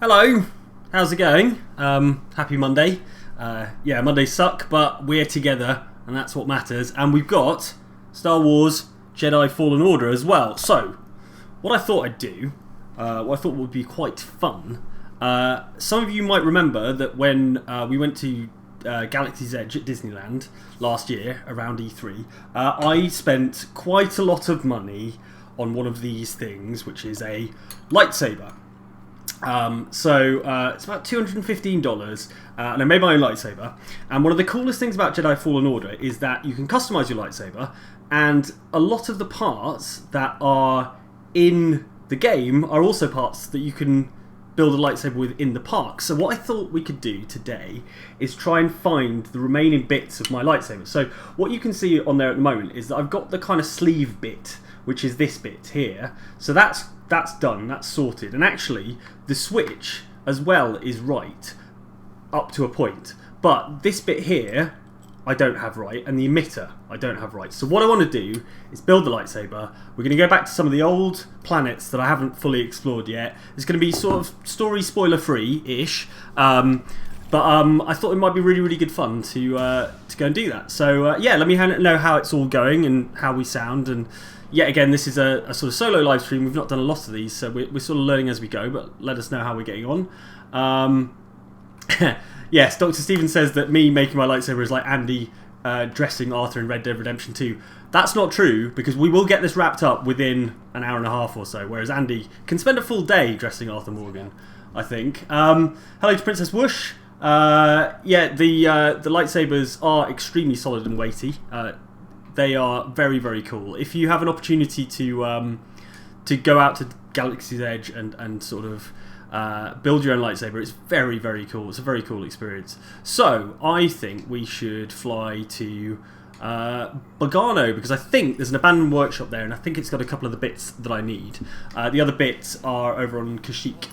Hello, how's it going? Happy Monday. Yeah, Mondays suck, but we're together, and that's what matters. And we've got Star Wars Jedi Fallen Order as well. So, what I thought I'd do, what I thought would be quite fun, some of you might remember that when we went to Galaxy's Edge at Disneyland last year, around E3, I spent quite a lot of money on one of these things, which is a lightsaber. It's about $215, and I made my own lightsaber. And one of the coolest things about Jedi Fallen Order is that you can customize your lightsaber, and a lot of the parts that are in the game are also parts that you can build a lightsaber with in the park. So what I thought we could do today is try and find the remaining bits of my lightsaber. So what you can see on there at the moment is that I've got the kind of sleeve bit, which is this bit here. So that's done, that's sorted. And actually, the switch as well is right, up to a point. But this bit here, I don't have right, and the emitter, I don't have right. So what I want to do is build the lightsaber. We're going to go back to some of the old planets that I haven't fully explored yet. It's going to be sort of story spoiler-free-ish. But I thought it might be really, really good fun to go and do that. So yeah, let me know how it's all going and how we sound. And yet again, this is a sort of solo live stream. We've not done a lot of these, so we're sort of learning as we go. But let us know how we're getting on. Yes, Dr. Steven says that me making my lightsaber is like Andy dressing Arthur in Red Dead Redemption 2. That's not true, because we will get this wrapped up within an hour and a half or so, whereas Andy can spend a full day dressing Arthur Morgan, I think. Hello to Princess Whoosh. Yeah, the lightsabers are extremely solid and weighty. They are very, very cool. If you have an opportunity to go out to Galaxy's Edge and sort of build your own lightsaber, it's very, very cool. It's a very cool experience. So I think we should fly to Bogano, because I think there's an abandoned workshop there, and I think it's got a couple of the bits that I need. The other bits are over on Kashyyyk.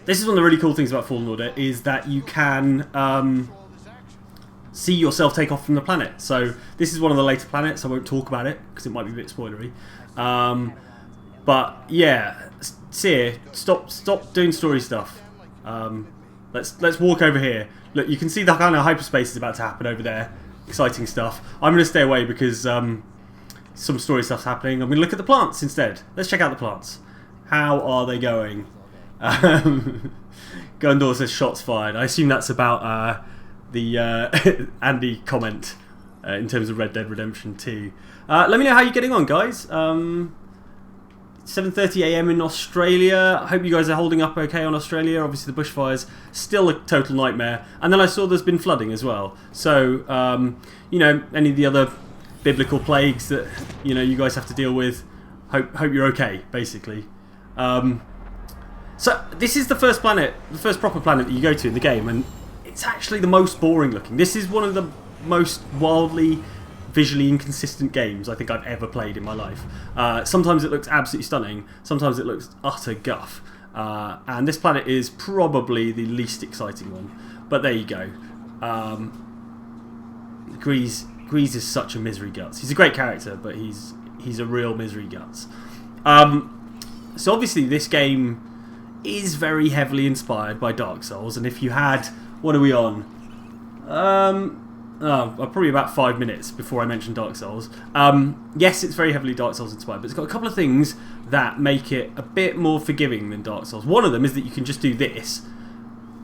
This is one of the really cool things about Fallen Order, is that you can see yourself take off from the planet. So this is one of the later planets. I won't talk about it because it might be a bit spoilery. But yeah, Seer, stop doing story stuff. Let's walk over here. Look, you can see the kind of hyperspace is about to happen over there. Exciting stuff. I'm going to stay away because some story stuff's happening. I'm going to look at the plants instead. Let's check out the plants. How are they going? Gundor says shots fired. I assume that's about the Andy comment in terms of Red Dead Redemption 2. Let me know how you're getting on, guys. 7:30 AM in Australia. I hope you guys are holding up okay on Australia. Obviously the bushfires still a total nightmare. And then I saw there's been flooding as well. So you know, any of the other biblical plagues that you guys have to deal with, hope you're okay, basically. So this is the first planet, the first proper planet that you go to in the game, and it's actually the most boring looking. This is one of the most wildly visually inconsistent games I think I've ever played in my life. Sometimes it looks absolutely stunning, sometimes it looks utter guff. And this planet is probably the least exciting one. But there you go. Grease is such a misery guts. He's a great character, but he's a real misery guts. So obviously this game is very heavily inspired by Dark Souls, and if you had... What are we on? Probably about 5 minutes before I mentioned Dark Souls. Yes, it's very heavily Dark Souls inspired, but it's got a couple of things that make it a bit more forgiving than Dark Souls. One of them is that you can just do this,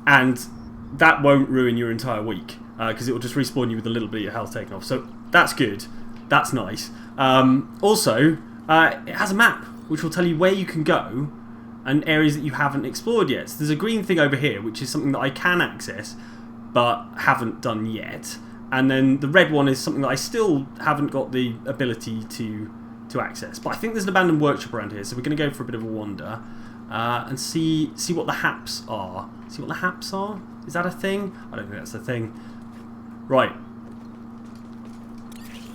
and that won't ruin your entire week, because it will just respawn you with a little bit of your health taken off. So that's good. That's nice. Also, it has a map, which will tell you where you can go and areas that you haven't explored yet. So there's a green thing over here, which is something that I can access, but haven't done yet. And then the red one is something that I still haven't got the ability to access. But I think there's an abandoned workshop around here, so we're going to go for a bit of a wander and see what the haps are. See what the haps are? Is that a thing? I don't think that's a thing. Right.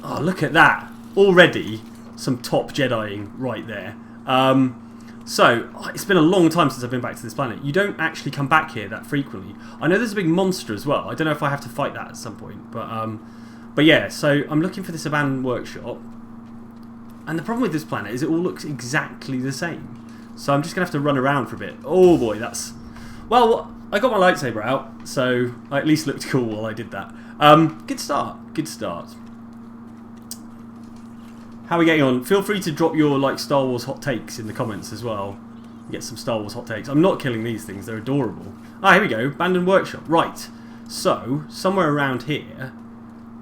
Oh, look at that. Already some top Jediing right there. So, it's been a long time since I've been back to this planet. You don't actually come back here that frequently. I know there's a big monster as well. I don't know if I have to fight that at some point. But yeah, so I'm looking for this abandoned workshop. And the problem with this planet is it all looks exactly the same. So I'm just going to have to run around for a bit. Oh boy, that's... Well, I got my lightsaber out, so I at least looked cool while I did that. Good start. Good start. How are we getting on? Feel free to drop your like Star Wars hot takes in the comments as well. Get some Star Wars hot takes. I'm not killing these things. They're adorable. Ah, here we go. Abandoned workshop. Right. So, somewhere around here,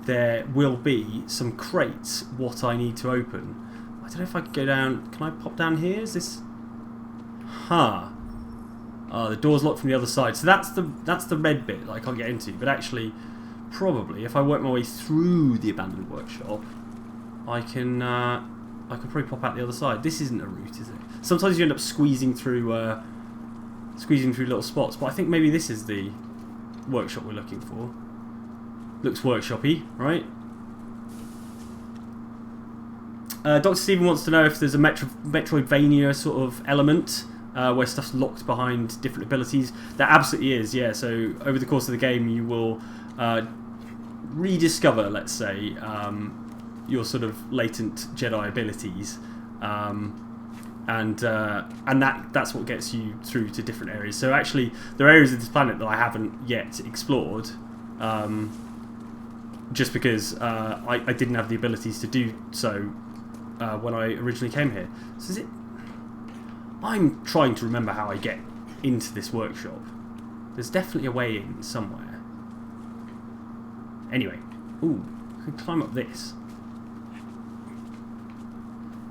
there will be some crates what I need to open. I don't know if I can go down... Can I pop down here? Is this... Huh. Oh, the door's locked from the other side. So that's the red bit that I can't get into. But actually, probably, if I work my way through the abandoned workshop, I can probably pop out the other side. This isn't a route, is it? Sometimes you end up squeezing through little spots. But I think maybe this is the workshop we're looking for. Looks workshop-y, right? Dr. Stephen wants to know if there's a Metroidvania sort of element where stuff's locked behind different abilities. There absolutely is, yeah. So over the course of the game, you will rediscover, let's say, your sort of latent Jedi abilities, and that's what gets you through to different areas. So actually, there are areas of this planet that I haven't yet explored. Just because I didn't have the abilities to do so when I originally came here. So is it... I'm trying to remember how I get into this workshop. There's definitely a way in somewhere. Anyway. Ooh, I can climb up this.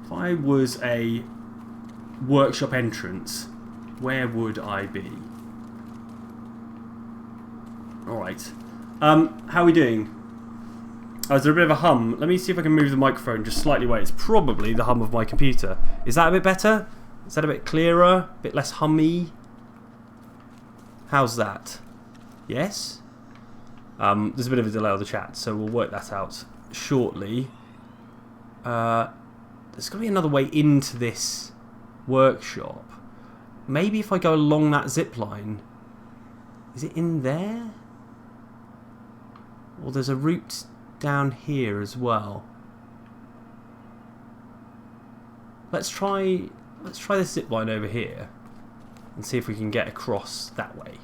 If I was a workshop entrance, where would I be? Alright. How are we doing? Oh, is there a bit of a hum? Let me see if I can move the microphone just slightly away. It's probably the hum of my computer. Is that a bit better? Is that a bit clearer? A bit less hummy? How's that? Yes? There's a bit of a delay on the chat, so we'll work that out shortly. There's got to be another way into this workshop. Maybe if I go along that zip line. Is it in there? Or there's a route down here as well. Let's try this zip line over here and see if we can get across that way.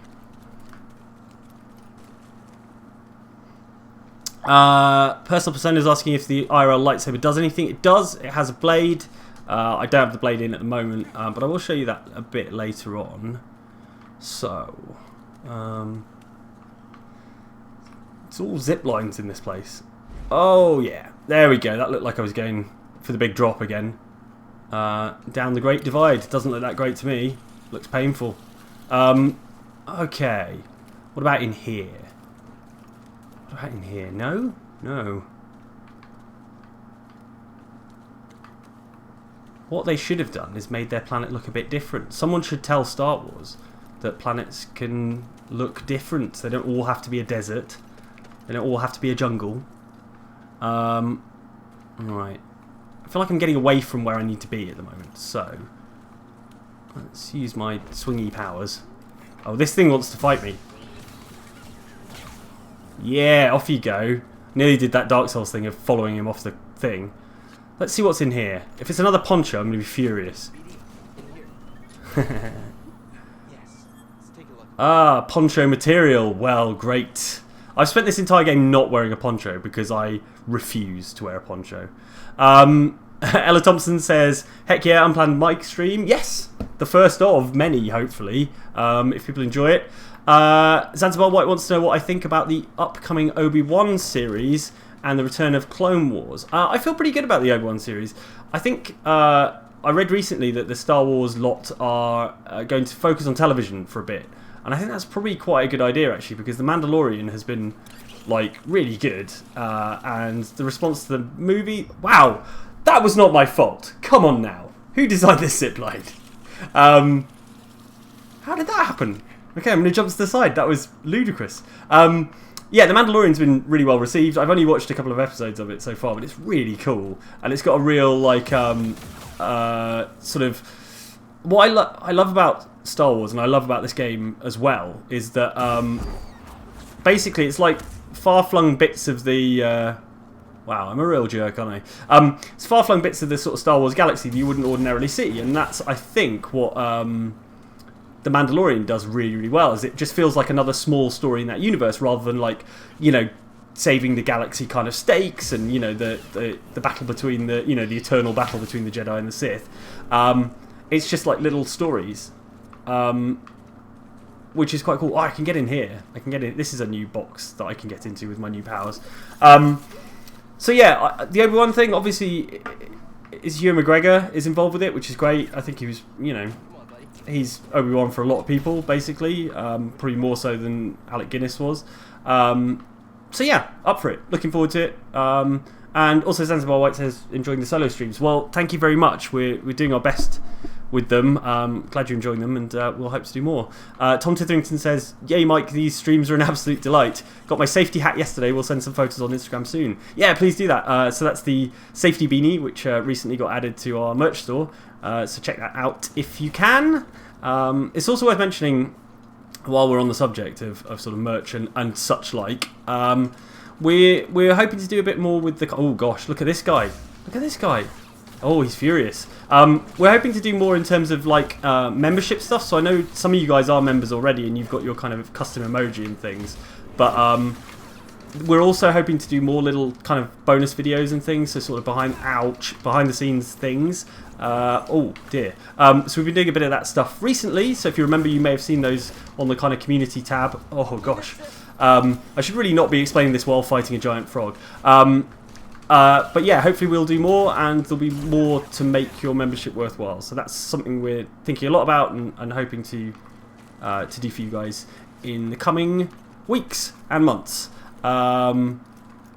Personal Persona is asking if the IRL lightsaber does anything. It does. It has a blade. I don't have the blade in at the moment, but I will show you that a bit later on. So, it's all zip lines in this place. Oh yeah, there we go. That looked like I was going for the big drop again. Down the Great Divide. Doesn't look that great to me. Looks painful. Okay. What about in here? What about in here? No? No. What they should have done is made their planet look a bit different. Someone should tell Star Wars that planets can look different. They don't all have to be a desert. They don't all have to be a jungle. Right. I feel like I'm getting away from where I need to be at the moment, so let's use my swingy powers. Oh, this thing wants to fight me. Yeah, off you go. Nearly did that Dark Souls thing of following him off the thing. Let's see what's in here. If it's another poncho, I'm going to be furious. Ah, poncho material. Well, great. I've spent this entire game not wearing a poncho because I refuse to wear a poncho. Ella Thompson says, heck yeah, unplanned mic stream. Yes, the first of many, hopefully, if people enjoy it. Zanzibar White wants to know what I think about the upcoming Obi-Wan series and the return of Clone Wars. I feel pretty good about the Obi-Wan series. I think I read recently that the Star Wars lot are going to focus on television for a bit. And I think that's probably quite a good idea, actually, because The Mandalorian has been, like, really good. And the response to the movie... Wow! That was not my fault. Come on now. Who designed this zipline? How did that happen? Okay, I'm going to jump to the side. That was ludicrous. Yeah, The Mandalorian's been really well received. I've only watched a couple of episodes of it so far, but it's really cool. And it's got a real, like, sort of... What I love about Star Wars, and I love about this game as well, is that basically it's like far-flung bits of the Wow, I'm a real jerk, aren't I? It's far-flung bits of the sort of Star Wars galaxy that you wouldn't ordinarily see, and that's, I think, what The Mandalorian does really, really well, is it just feels like another small story in that universe, rather than like, you know, saving the galaxy kind of stakes, and you know the battle between the, you know, the eternal battle between the Jedi and the Sith. It's just like little stories, which is quite cool. Oh, I can get in here. I can get in. This is a new box that I can get into with my new powers. So yeah, the Obi-Wan thing, obviously, is Ewan McGregor is involved with it, which is great. I think he was, you know, he's Obi-Wan for a lot of people, basically, probably more so than Alec Guinness was. So yeah, up for it. Looking forward to it. And also Zanzibar White says, enjoying the solo streams. Well, thank you very much. We're doing our best with them. Glad you're enjoying them, and we'll hope to do more. Tom Titherington says, yay Mike, these streams are an absolute delight. Got my safety hat yesterday. We'll send some photos on Instagram soon. Yeah, please do that. So that's the safety beanie, which recently got added to our merch store. So check that out if you can. It's also worth mentioning, while we're on the subject of sort of merch and such like, we're hoping to do a bit more with the... Oh gosh, look at this guy. Look at this guy. Oh, he's furious. We're hoping to do more in terms of like membership stuff. So I know some of you guys are members already, and you've got your kind of custom emoji and things. But we're also hoping to do more little kind of bonus videos and things. So sort of behind the scenes things. Oh dear. So we've been doing a bit of that stuff recently. So if you remember, you may have seen those on the kind of community tab. Oh gosh. I should really not be explaining this while fighting a giant frog. But yeah, hopefully we'll do more, and there'll be more to make your membership worthwhile. So that's something we're thinking a lot about and hoping to do for you guys in the coming weeks and months. Personal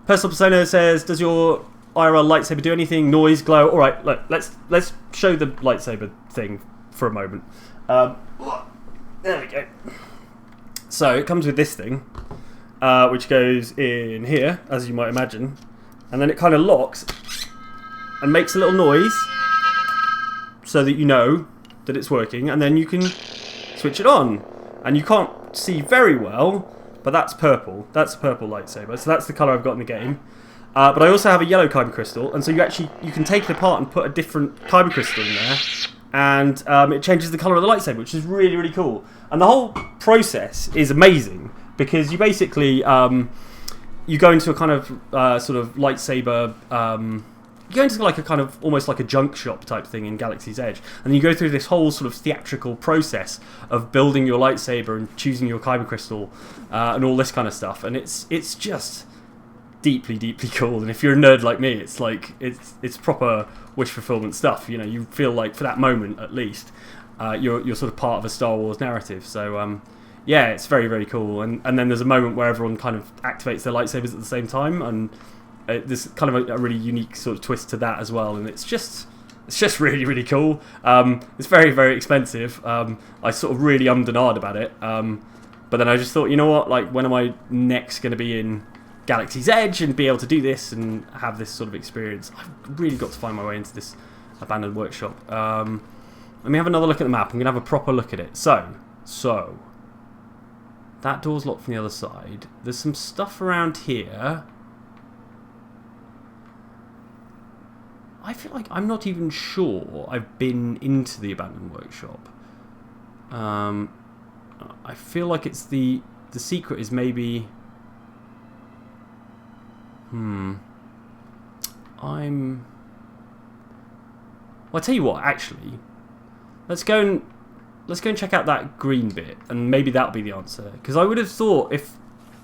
Persona says, does your IRL lightsaber do anything? Noise, glow? All right, look, let's show the lightsaber thing for a moment. There we go. So it comes with this thing, which goes in here, as you might imagine. And then it kind of locks and makes a little noise so that you know that it's working. And then you can switch it on. And you can't see very well, but that's purple. That's a purple lightsaber. So that's the colour I've got in the game. But I also have a yellow kyber crystal. And so you can take it apart and put a different kyber crystal in there. And it changes the colour of the lightsaber, which is really, really cool. And the whole process is amazing, because you basically... you go into a kind of sort of lightsaber... you go into like a kind of almost like a junk shop type thing in Galaxy's Edge, and you go through this whole sort of theatrical process of building your lightsaber and choosing your kyber crystal and all this kind of stuff, and it's just deeply, deeply cool. And if you're a nerd like me, it's like it's proper wish fulfillment stuff. You know, you feel like for that moment at least you're sort of part of a Star Wars narrative. So yeah, it's very, very cool. And then there's a moment where everyone kind of activates their lightsabers at the same time, and there's kind of a really unique sort of twist to that as well. And it's just really, really cool. It's very, very expensive. I sort of really ummed and ahed about it. But then I just thought, you know what? Like, when am I next going to be in Galaxy's Edge and be able to do this and have this sort of experience? I've really got to find my way into this abandoned workshop. Let me have another look at the map. I'm going to have a proper look at it. So... that door's locked from the other side. There's some stuff around here. I feel like I'm not even sure I've been into the abandoned workshop. I feel like it's the secret is maybe... Well, I'll tell you what, actually. Let's go and check out that green bit, and maybe that'll be the answer. Because I would have thought if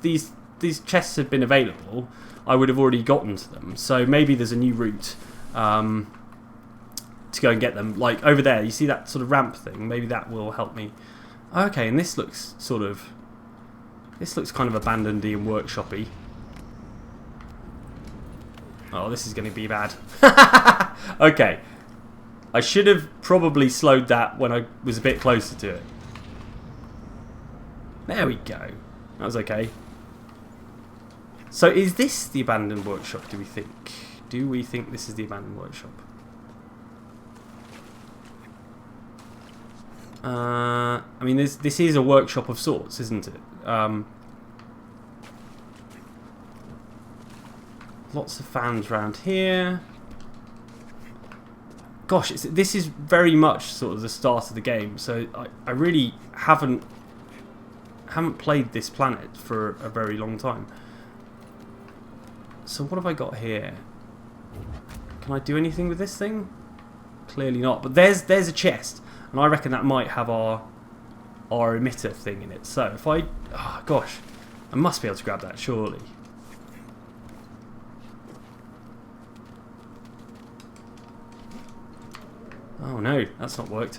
these chests had been available, I would have already gotten to them. So maybe there's a new route to go and get them. Like over there, you see that sort of ramp thing? Maybe that will help me. Okay, and this looks kind of abandoned-y and workshop-y. Oh, this is going to be bad. Okay. I should have probably slowed that when I was a bit closer to it. There we go. That was okay. So is this the abandoned workshop, do we think? Do we think this is the abandoned workshop? I mean, this is a workshop of sorts, isn't it? lots of fans around here. Gosh, this is very much sort of the start of the game, so I really haven't played this planet for a very long time. So what have I got here? Can I do anything with this thing? Clearly not. But there's a chest, and I reckon that might have our emitter thing in it. So if I... Oh, gosh. I must be able to grab that, surely. Oh no, that's not worked.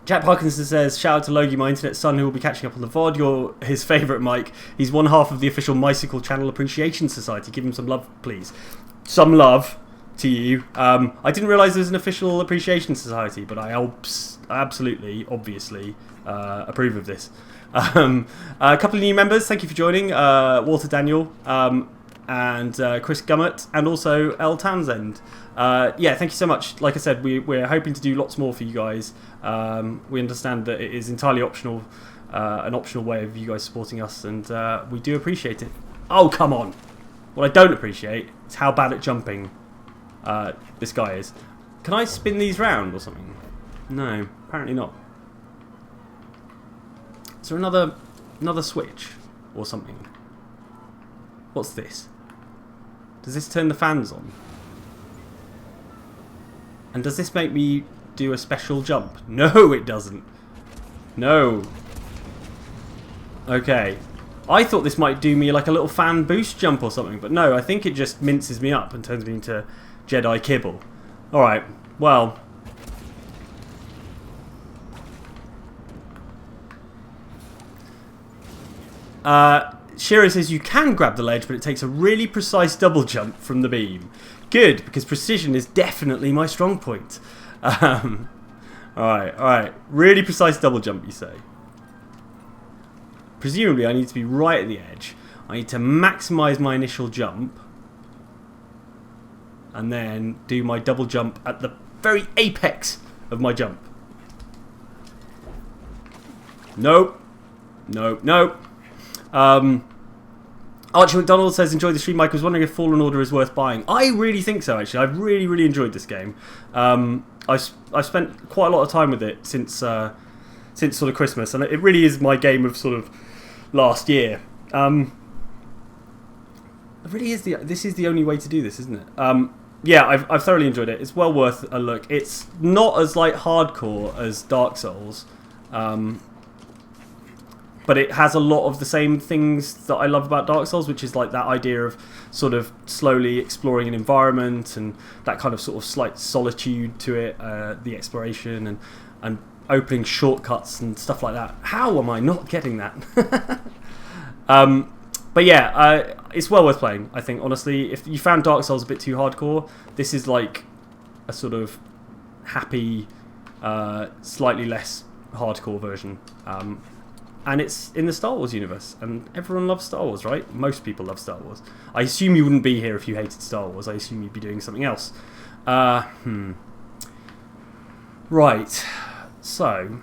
Jack Parkinson says, shout out to Logie, my internet son, who will be catching up on the VOD. You're his favourite Mike. He's one half of the official Mycicle Channel Appreciation Society. Give him some love, please. Some love to you. I didn't realise there was an official appreciation society, but I absolutely, obviously, approve of this. A couple of new members, thank you for joining. Walter Daniel and Chris Gummett, and also El Townsend. Yeah, thank you so much. Like I said, we're hoping to do lots more for you guys. We understand that it is entirely optional, an optional way of you guys supporting us, and we do appreciate it. Oh, come on. What I don't appreciate is how bad at jumping this guy is. Can I spin these round or something? No, apparently not. Is there another switch or something? What's this? Does this turn the fans on? And does this make me do a special jump? No, it doesn't. No. Okay. I thought this might do me like a little fan boost jump or something, but no, I think it just minces me up and turns me into Jedi kibble. Alright, well. Shira says you can grab the ledge, but it takes a really precise double jump from the beam. Good, because precision is definitely my strong point. Alright. Really precise double jump, you say? Presumably I need to be right at the edge. I need to maximise my initial jump. And then do my double jump at the very apex of my jump. Nope. Archie McDonald says, enjoy the stream, Mike. I was wondering if Fallen Order is worth buying. I really think so, actually. I've really enjoyed this game. I've spent quite a lot of time with it since sort of Christmas, and it really is my game of sort of last year. It really is this is the only way to do this, isn't it? Yeah, I've thoroughly enjoyed it. It's well worth a look. It's not as like hardcore as Dark Souls. But it has a lot of the same things that I love about Dark Souls, which is like that idea of sort of slowly exploring an environment and that kind of sort of slight solitude to it, the exploration and opening shortcuts and stuff like that. How am I not getting that? But yeah, it's well worth playing, I think, honestly. If you found Dark Souls a bit too hardcore, this is like a sort of happy, slightly less hardcore version. And it's in the Star Wars universe, and everyone loves Star Wars, right? Most people love Star Wars. I assume you wouldn't be here if you hated Star Wars. I assume you'd be doing something else. Right. So, I'm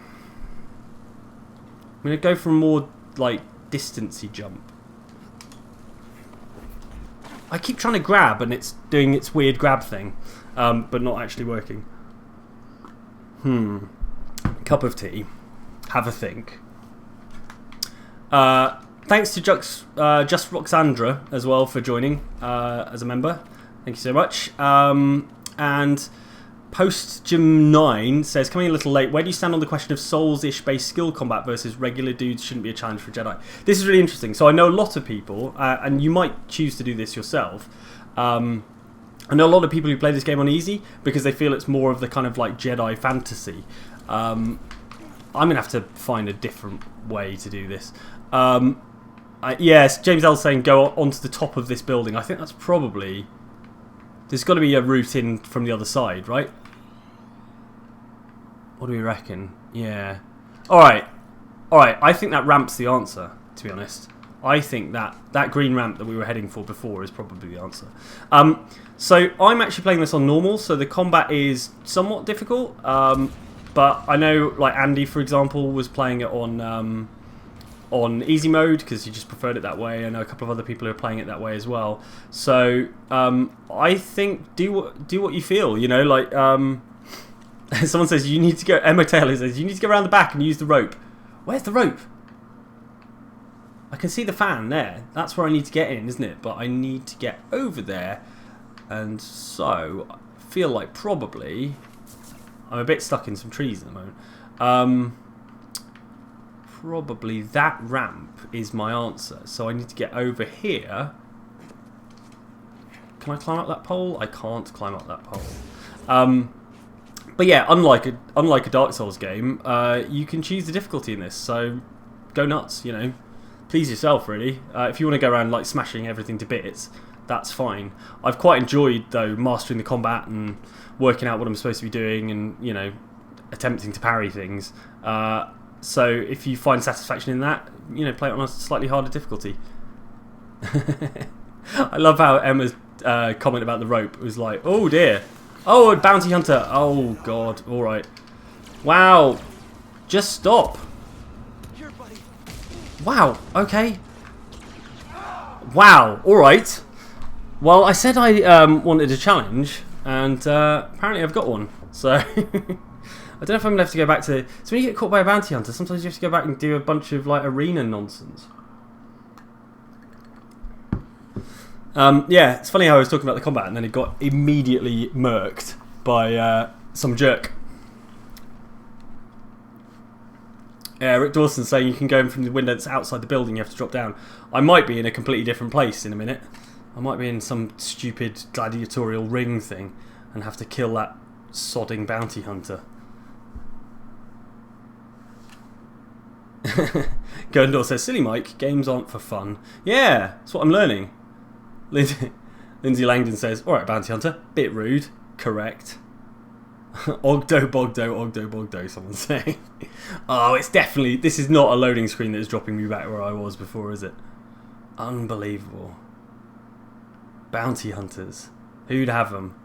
going to go for a more, like, distancy jump. I keep trying to grab, and it's doing its weird grab thing, but not actually working. Cup of tea. Have a think. Thanks to Just Roxandra as well for joining as a member. Thank you so much. And Post Gym 9 says, coming a little late, where do you stand on the question of Souls-ish based skill combat versus regular dudes shouldn't be a challenge for Jedi? This is really interesting. So I know a lot of people, and you might choose to do this yourself. I know a lot of people who play this game on easy because they feel it's more of the kind of like Jedi fantasy. I'm going to have to find a different way to do this. Yes, James L saying go onto the top of this building. I think that's probably... There's got to be a route in from the other side, right? What do we reckon? Yeah. Alright. I think that ramp's the answer, to be honest. I think that green ramp that we were heading for before is probably the answer. So I'm actually playing this on normal, so the combat is somewhat difficult. But I know, like Andy, for example, was playing it on on easy mode because you just preferred it that way. I know a couple of other people who are playing it that way as well. So I think do what you feel. You know, like someone says you need to go. Emma Taylor says you need to go around the back and use the rope. Where's the rope? I can see the fan there. That's where I need to get in, isn't it? But I need to get over there, and so I feel like probably I'm a bit stuck in some trees at the moment. Probably that ramp is my answer. So I need to get over here. Can I climb up that pole? I can't climb up that pole. But yeah, unlike a Dark Souls game, you can choose the difficulty in this. So go nuts, you know. Please yourself, really. If you want to go around like smashing everything to bits, that's fine. I've quite enjoyed though mastering the combat and working out what I'm supposed to be doing, and you know, attempting to parry things. So if you find satisfaction in that, you know, play it on a slightly harder difficulty. I love how Emma's comment about the rope was like, oh dear, oh, a bounty hunter, oh god, all right, wow, just stop. Wow, okay. Wow, alright. Well, I said I wanted a challenge, and apparently I've got one. So, I don't know if I'm going to have to go back to... So when you get caught by a bounty hunter, sometimes you have to go back and do a bunch of like arena nonsense. Yeah, it's funny how I was talking about the combat, and then it got immediately murked by some jerk. Yeah, Rick Dawson's saying you can go in from the window that's outside the building, you have to drop down. I might be in a completely different place in a minute. I might be in some stupid gladiatorial ring thing and have to kill that sodding bounty hunter. Gundor says, silly Mike, games aren't for fun. Yeah, that's what I'm learning. Lindsay Langdon says, alright bounty hunter, bit rude. Correct. Ogdo, Bogdo, Ogdo, Bogdo, someone's saying. Oh, it's definitely... This is not a loading screen that is dropping me back where I was before, is it? Unbelievable. Bounty hunters. Who'd have them?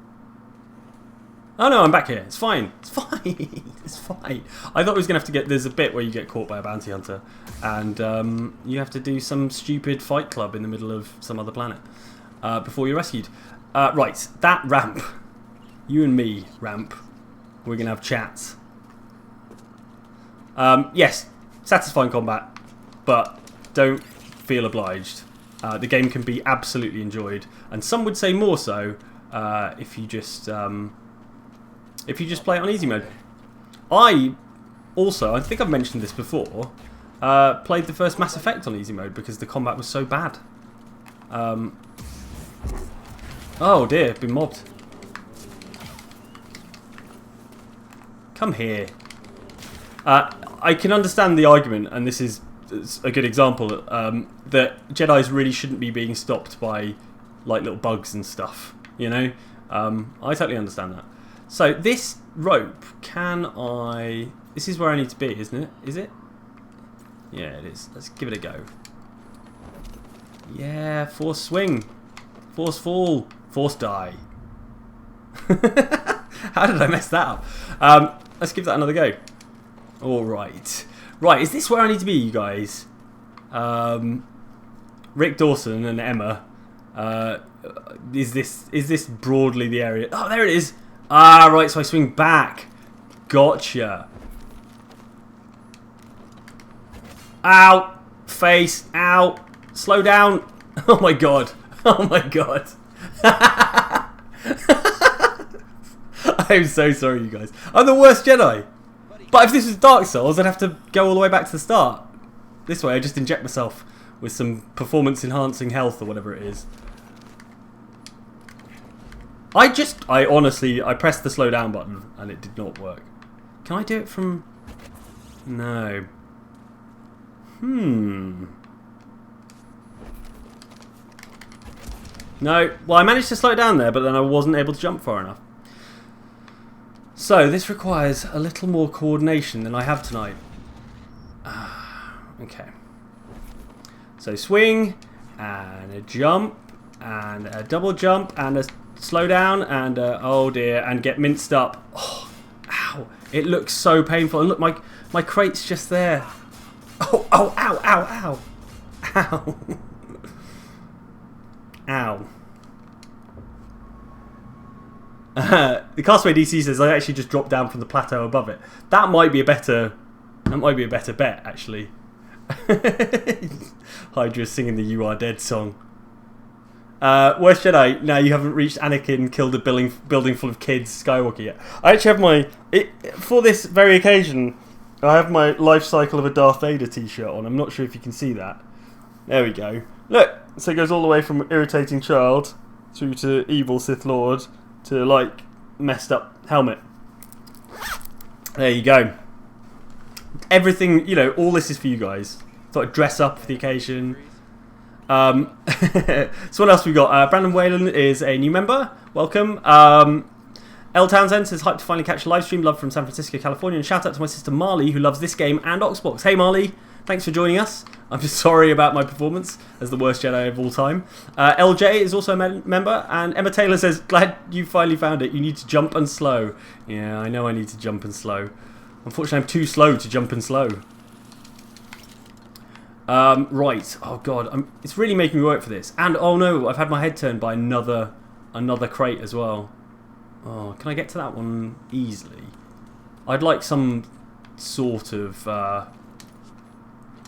Oh no, I'm back here. It's fine. It's fine. It's fine. I thought I was going to have to get... There's a bit where you get caught by a bounty hunter and you have to do some stupid fight club in the middle of some other planet before you're rescued. Right, that ramp. You and me, ramp. We're going to have chats. Yes, satisfying combat, but don't feel obliged. The game can be absolutely enjoyed, and some would say more so if you just play it on easy mode. I think I've mentioned this before, played the first Mass Effect on easy mode because the combat was so bad. Oh dear, been mobbed. Come here. I can understand the argument, and this is a good example, that Jedis really shouldn't be being stopped by like little bugs and stuff, you know? I totally understand that. So this rope, can I... This is where I need to be, isn't it? Is it? Yeah, it is. Let's give it a go. Yeah, force swing. Force fall. Force die. How did I mess that up? Let's give that another go. Alright. Right, is this where I need to be, you guys? Rick Dawson and Emma. Is this broadly the area? Oh, there it is. Ah, right, so I swing back. Gotcha. Ow. Face. Ow. Slow down. Oh my god. Oh my god. I'm so sorry, you guys. I'm the worst Jedi. But if this was Dark Souls, I'd have to go all the way back to the start. This way, I just inject myself with some performance-enhancing health or whatever it is. I honestly pressed the slow down button and it did not work. Can I do it from... No. No. Well, I managed to slow it down there, but then I wasn't able to jump far enough. So, this requires a little more coordination than I have tonight. Okay. So, swing, and a jump, and a double jump, and a slow down, and a, oh dear, and get minced up. Oh, ow. It looks so painful. And look, my crate's just there. Oh, oh, ow, ow, ow. Ow. Ow. The Castaway DC says I actually just dropped down from the plateau above it. That might be a better bet, actually. Hydra singing the "You Are Dead" song. Worst Jedi. Now you haven't reached Anakin killed a building full of kids Skywalker yet. I actually have for this very occasion. I have my Life Cycle of a Darth Vader t-shirt on. I'm not sure if you can see that. There we go. Look, so it goes all the way from irritating child through to evil Sith Lord to like messed up helmet. There you go. Everything, all this is for you guys. Thought I'd dress up for the occasion. So what else we got? Brandon Whalen is a new member. Welcome. L Townsend says, hyped to finally catch a live stream. Love from San Francisco, California. And shout out to my sister Marley, who loves this game and Oxbox. Hey Marley, thanks for joining us. I'm just sorry about my performance as the worst Jedi of all time. LJ is also a member. And Emma Taylor says, glad you finally found it. You need to jump and slow. Yeah, I know I need to jump and slow. Unfortunately, I'm too slow to jump and slow. Right. Oh god, it's really making me work for this. And oh no, I've had my head turned by another crate as well. Oh, can I get to that one easily? I'd like some sort of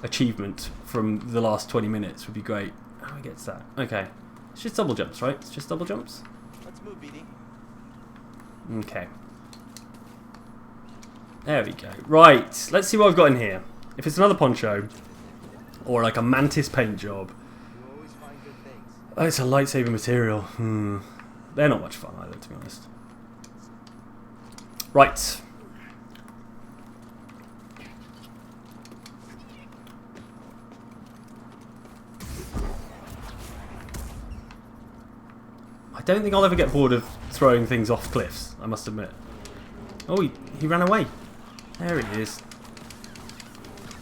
achievement from the last 20 minutes would be great. How do I get to that? Okay. It's just double jumps, right? It's just double jumps? Let's move, BD. Okay. There we go. Right. Let's see what I've got in here. If it's another poncho or like a mantis paint job. You always find good things. Oh, it's a lightsaber material. They're not much fun either, to be honest. Right. I don't think I'll ever get bored of throwing things off cliffs, I must admit. Oh, he ran away. There he is.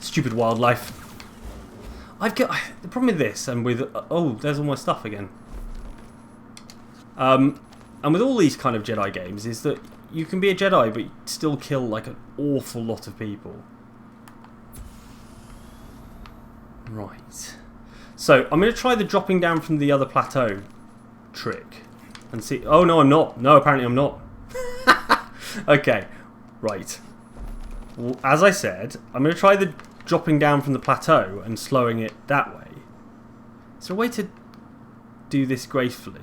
Stupid wildlife. I've got the problem with this and with oh, there's all my stuff again. And with all these kind of Jedi games is that you can be a Jedi but still kill like an awful lot of people. Right. So I'm going to try the dropping down from the other plateau trick and see. Oh no, I'm not. No, apparently I'm not. Okay. Right. Well, as I said, I'm going to try the dropping down from the plateau and slowing it that way. Is there a way to do this gracefully?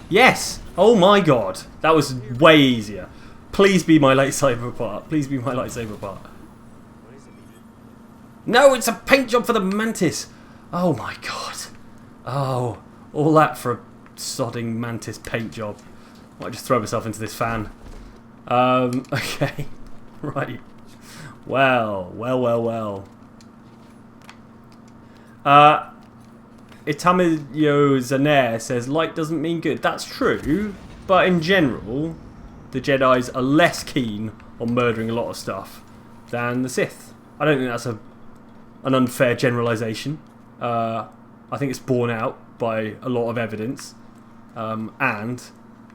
Yes! Oh my god! That was way easier. Please be my lightsaber part. Please be my lightsaber part. What is it, BD? No, it's a paint job for the mantis! Oh my god. Oh, all that for a sodding mantis paint job. Might just throw myself into this fan. Okay. Right. Well. Itamiyo Zaner says, light doesn't mean good. That's true, but in general, the Jedis are less keen on murdering a lot of stuff than the Sith. I don't think that's an unfair generalisation. I think it's borne out by a lot of evidence. And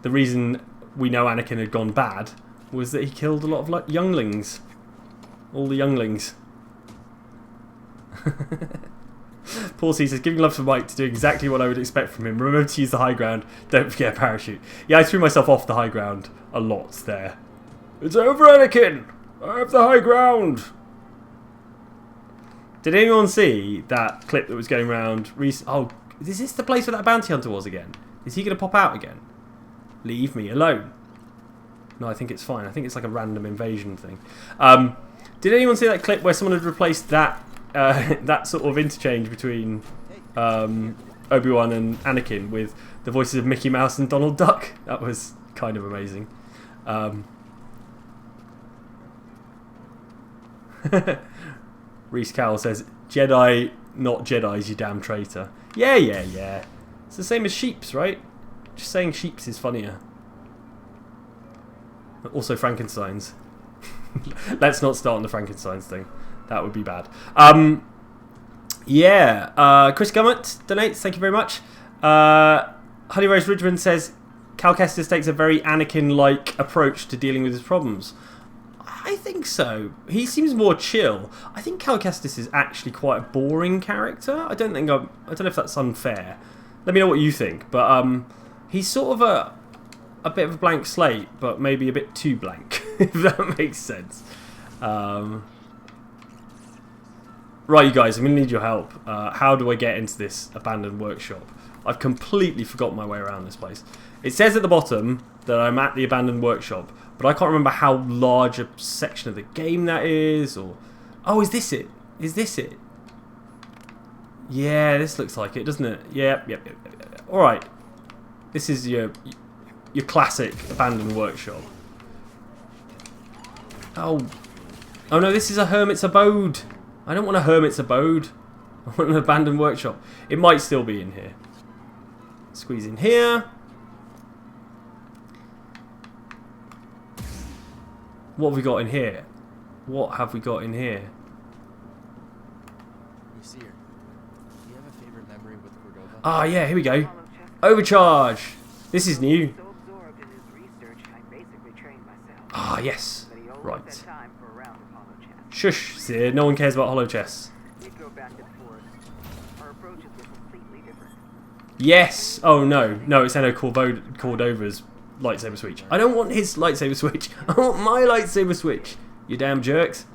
the reason we know Anakin had gone bad was that he killed a lot of younglings. All the younglings. Paul C says, giving love to Mike to do exactly what I would expect from him. Remember to use the high ground. Don't forget a parachute. Yeah, I threw myself off the high ground a lot there. It's over, Anakin! I have the high ground! Did anyone see that clip that was going around? Oh, is this the place where that bounty hunter was again? Is he going to pop out again? Leave me alone. No, I think it's fine. I think it's like a random invasion thing. Did anyone see that clip where someone had replaced that that sort of interchange between Obi-Wan and Anakin with the voices of Mickey Mouse and Donald Duck? That was kind of amazing. Reese Cowell says, Jedi, not Jedis, you damn traitor. Yeah. It's the same as sheeps, right? Just saying sheeps is funnier. Also Frankenstein's. Let's not start on the Frankenstein's thing. That would be bad. Chris Gummett donates. Thank you very much. Honey Rose Ridgman says, Cal Kestis takes a very Anakin-like approach to dealing with his problems. I think so. He seems more chill. I think Cal Kestis is actually quite a boring character. I don't know if that's unfair. Let me know what you think. But he's sort of a bit of a blank slate, but maybe a bit too blank, if that makes sense. Right, you guys, I'm going to need your help. How do I get into this abandoned workshop? I've completely forgotten my way around this place. It says at the bottom that I'm at the abandoned workshop, but I can't remember how large a section of the game that is, or... Oh, is this it? Is this it? Yeah, this looks like it, doesn't it? Yep. Alright. This is your classic abandoned workshop. Oh no, this is a hermit's abode. I don't want a hermit's abode. I want an abandoned workshop. It might still be in here. Squeeze in here. What have we got in here? What have we got in here? Seer, do you have a favorite memory with Cordova? Ah, yeah, here we go. Overcharge. This is new. Ah, yes. Right. Shush, Seer. No one cares about hollow chests. Yes. Oh no, it's Eno Cordova's lightsaber switch. I don't want his lightsaber switch. I want my lightsaber switch. You damn jerks.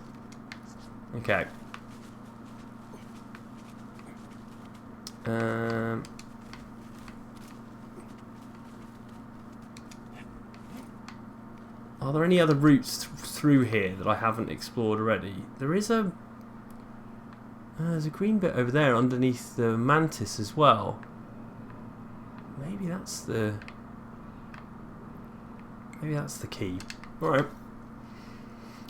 Okay. Are there any other routes through here that I haven't explored already? There is a... there's a green bit over there underneath the mantis as well. Maybe that's the... Maybe that's the key. Alright.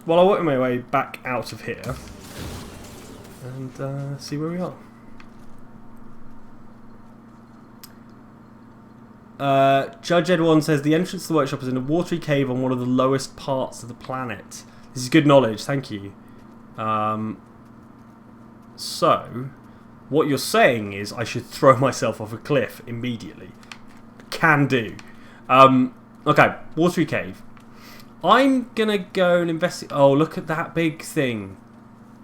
Well, I'll work my way back out of here and see where we are. Judge Ed1 says the entrance to the workshop is in a watery cave on one of the lowest parts of the planet. This is good knowledge, thank you. So, what you're saying is I should throw myself off a cliff immediately. Can do. Okay, watery cave. I'm gonna go and investigate. Oh, look at that big thing.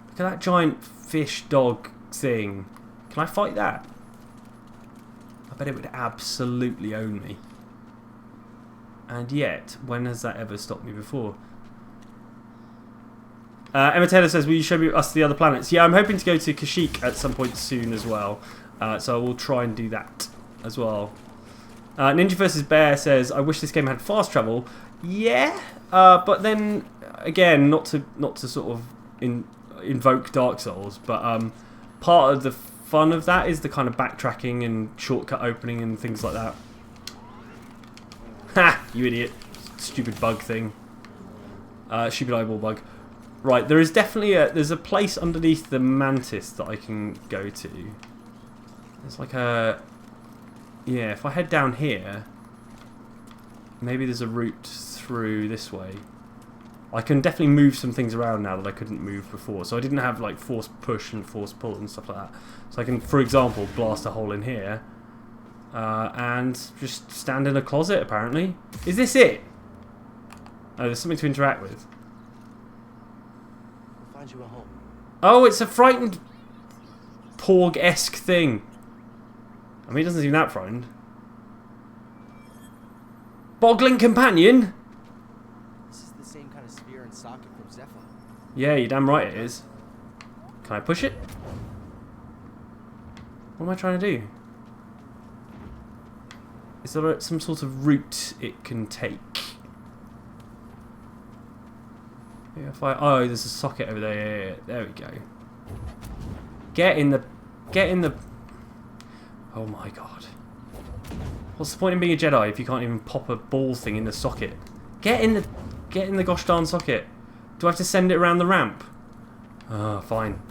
Look at that giant fish dog thing. Can I fight that? I bet it would absolutely own me. And yet, when has that ever stopped me before? Emma Taylor says, will you show us the other planets? Yeah, I'm hoping to go to Kashyyyk at some point soon as well. So I will try and do that as well. Ninja vs. Bear says, I wish this game had fast travel. Yeah, but then, again, not to sort of invoke Dark Souls, but part of the fun of that is the kind of backtracking and shortcut opening and things like that. Ha! You idiot. Stupid bug thing. Stupid eyeball bug. Right, there is definitely there's a place underneath the mantis that I can go to. There's like a... Yeah, if I head down here, maybe there's a route through this way. I can definitely move some things around now that I couldn't move before. So I didn't have like force push and force pull and stuff like that. So I can, for example, blast a hole in here and just stand in a closet, apparently. Is this it? Oh, there's something to interact with. We'll find you a home. Oh, it's a frightened Porg-esque thing. I mean, he doesn't seem that frightened. Boggling companion? This is the same kind of sphere and socket from Zephyr. Yeah, you're damn right it is. Can I push it? What am I trying to do? Is there some sort of route it can take? Yeah, if I... Oh, there's a socket over there. Yeah, there we go. Get in the... Oh my god. What's the point in being a Jedi if you can't even pop a ball thing in the socket? Get in the gosh darn socket. Do I have to send it around the ramp? Ah, fine.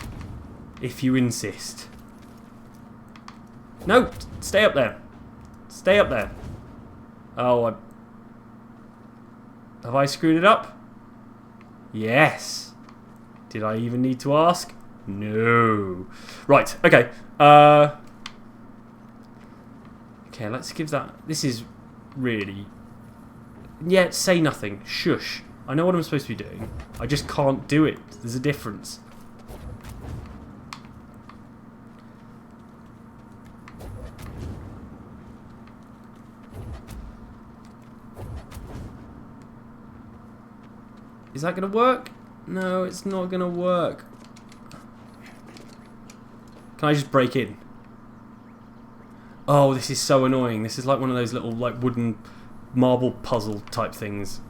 If you insist. No! Stay up there. Stay up there. Oh, have I screwed it up? Yes. Did I even need to ask? No. Right, okay. Okay, let's give that... This is really. Yeah, say nothing. Shush. I know what I'm supposed to be doing. I just can't do it. There's a difference. Is that going to work? No, it's not going to work. Can I just break in? Oh, this is so annoying. This is like one of those little like wooden marble puzzle type things.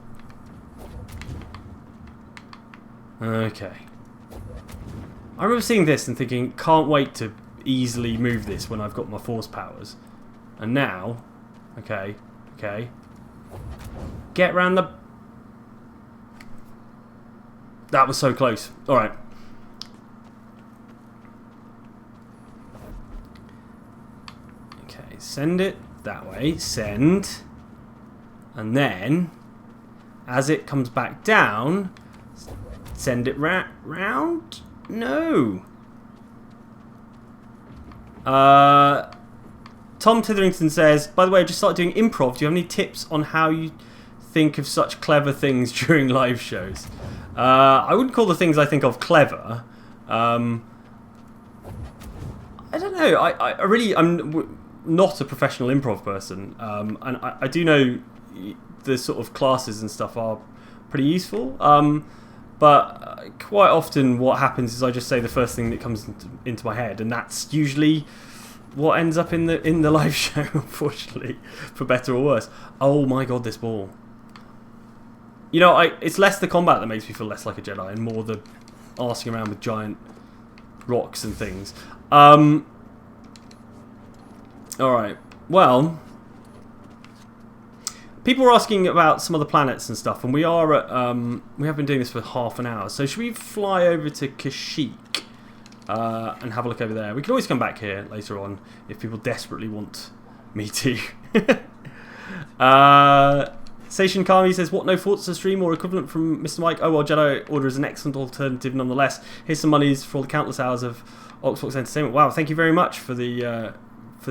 Okay. I remember seeing this and thinking, can't wait to easily move this when I've got my force powers. And now, okay, get round the... That was so close. Alright. Okay, send it that way. Send. And then, as it comes back down, send it round? No. Tom Titherington says, by the way, I just started doing improv. Do you have any tips on how you think of such clever things during live shows? I wouldn't call the things I think of clever. I don't know. I'm not a professional improv person, and I do know the sort of classes and stuff are pretty useful. But quite often, what happens is I just say the first thing that comes into my head, and that's usually what ends up in the live show. Unfortunately, for better or worse. Oh my god, this ball. You know, it's less the combat that makes me feel less like a Jedi, and more the arsing around with giant rocks and things. Alright, well, people were asking about some other planets and stuff, and we are at, we have been doing this for half an hour, so should we fly over to Kashyyyk and have a look over there? We can always come back here later on if people desperately want me to. Station Kami says, what, no thoughts to stream or equivalent from Mr. Mike? Oh well, Jedi Order is an excellent alternative nonetheless. Here's some monies for all the countless hours of Oxbox Entertainment. Wow, thank you very much for the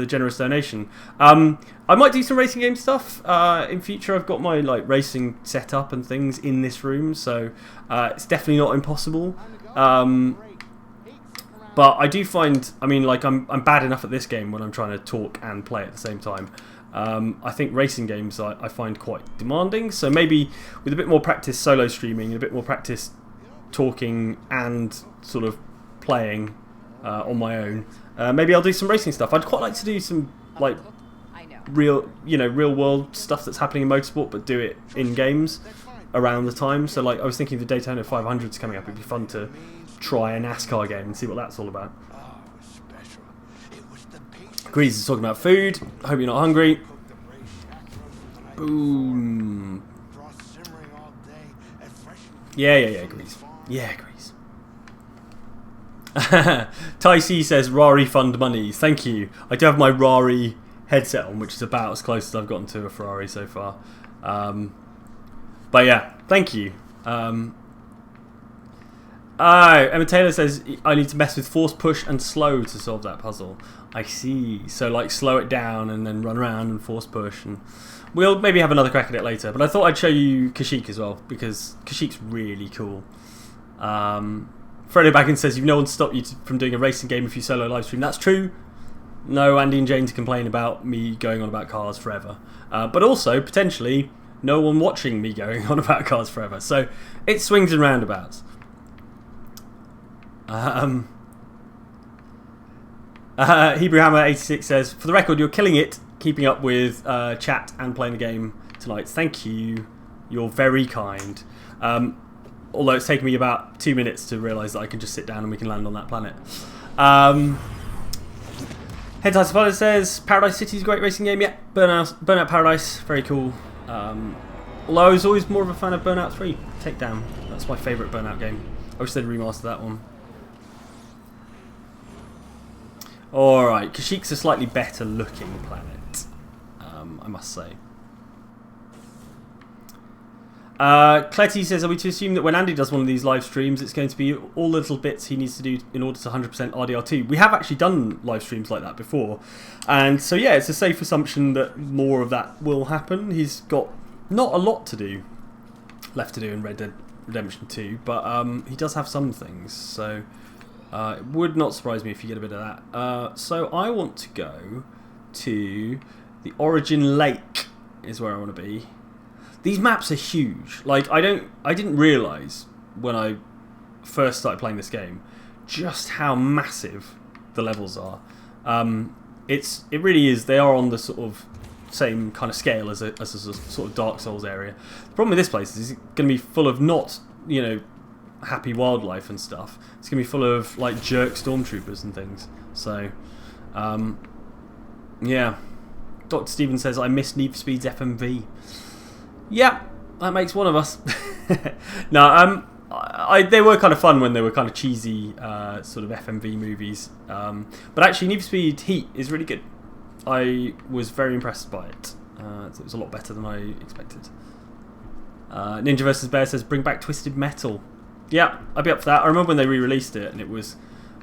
generous donation. I might do some racing game stuff in future. I've got my like racing setup and things in this room, so it's definitely not impossible. But I do find, I mean, like I'm bad enough at this game when I'm trying to talk and play at the same time. I think racing games I find quite demanding, so maybe with a bit more practice solo streaming, a bit more practice talking and sort of playing on my own, maybe I'll do some racing stuff. I'd quite like to do some like real world stuff that's happening in motorsport, but do it in games around the time. So like I was thinking the Daytona 500's coming up. It'd be fun to try a NASCAR game and see what that's all about. Grease is talking about food. I hope you're not hungry. Boom. Yeah, Grease. Yeah, Grease. Ty C says, Rari fund monies. Thank you. I do have my Rari headset on, which is about as close as I've gotten to a Ferrari so far. But yeah, thank you. Emma Taylor says, I need to mess with force push and slow to solve that puzzle. I see. So like slow it down and then run around and force push, and we'll maybe have another crack at it later. But I thought I'd show you Kashyyyk as well, because Kashyyyk's really cool. Fredo Baggins says, no one stopped you from doing a racing game if you solo live stream. That's true. No Andy and Jane to complain about me going on about cars forever. But also, potentially, no one watching me going on about cars forever. So it swings and roundabouts. Hebrew Hammer 86 says, for the record, you're killing it, keeping up with chat and playing the game tonight. Thank you. You're very kind. Although it's taken me about 2 minutes to realise that I can just sit down and we can land on that planet. Hentai Spider says, Paradise City is a great racing game. Yeah, Burnout Paradise, very cool. Although I was always more of a fan of Burnout 3 Takedown. That's my favourite Burnout game. I wish they'd remaster that one. Alright, Kashyyyk's a slightly better looking planet, I must say. Cletty says, are we to assume that when Andy does one of these live streams, it's going to be all the little bits he needs to do in order to 100% RDR2? We have actually done live streams like that before. And so, yeah, it's a safe assumption that more of that will happen. He's got not a lot to do, left to do in Red Dead Redemption 2, but he does have some things. So it would not surprise me if you get a bit of that. So I want to go to the Origin Lake is where I want to be. These maps are huge. Like I didn't realise when I first started playing this game just how massive the levels are. It really is. They are on the sort of same kind of scale as a sort of Dark Souls area. The problem with this place is it's going to be full of not, you know, happy wildlife and stuff. It's going to be full of like jerk stormtroopers and things. So, yeah. Dr. Steven says I miss Need for Speed's FMV. Yeah, that makes one of us. No, they were kind of fun when they were kind of cheesy sort of FMV movies. But actually, Need for Speed Heat is really good. I was very impressed by it. It was a lot better than I expected. Ninja vs. Bear says bring back Twisted Metal. Yeah, I'd be up for that. I remember when they re-released it and it was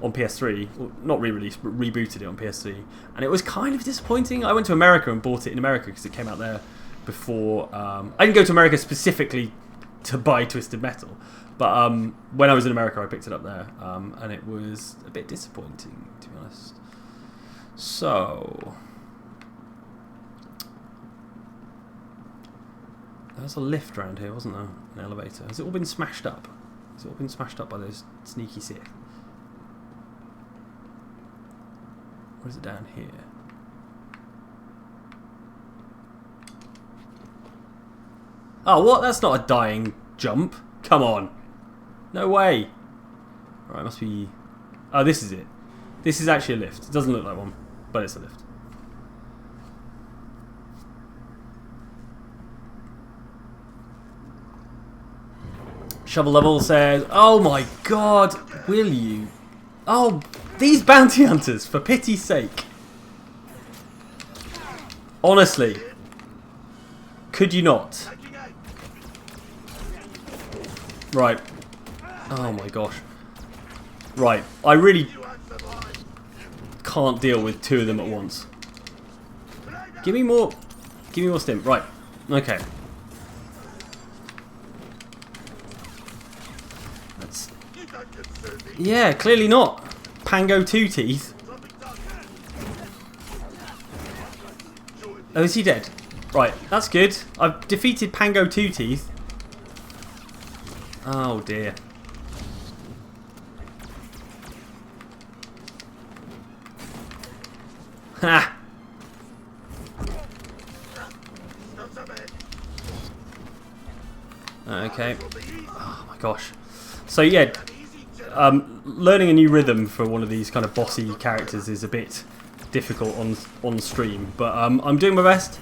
on PS3. Well, not re-released, but rebooted it on PS3. And it was kind of disappointing. I went to America and bought it in America because it came out there before. I didn't go to America specifically to buy Twisted Metal, but when I was in America I picked it up there, and it was a bit disappointing, to be honest. So there was a lift around here, wasn't there? An elevator. Has it all been smashed up? Has it all been smashed up by those sneaky Sith? Or is it down here? Oh, what? That's not a dying jump. Come on. No way. Right, it must be... Oh, this is it. This is actually a lift. It doesn't look like one, but it's a lift. Shovel Level says, oh my god, will you? Oh, these bounty hunters, for pity's sake. Honestly. Could you not? Right. Oh my gosh. Right. I really can't deal with two of them at once. Give me more stim. Right. Okay. That's... Yeah, clearly not. Pango 2 teeth. Oh, is he dead? Right, that's good. I've defeated Pango 2 teeth. Oh dear. Ha! Okay. Oh my gosh. So yeah, learning a new rhythm for one of these kind of bossy characters is a bit difficult on stream, but I'm doing my best.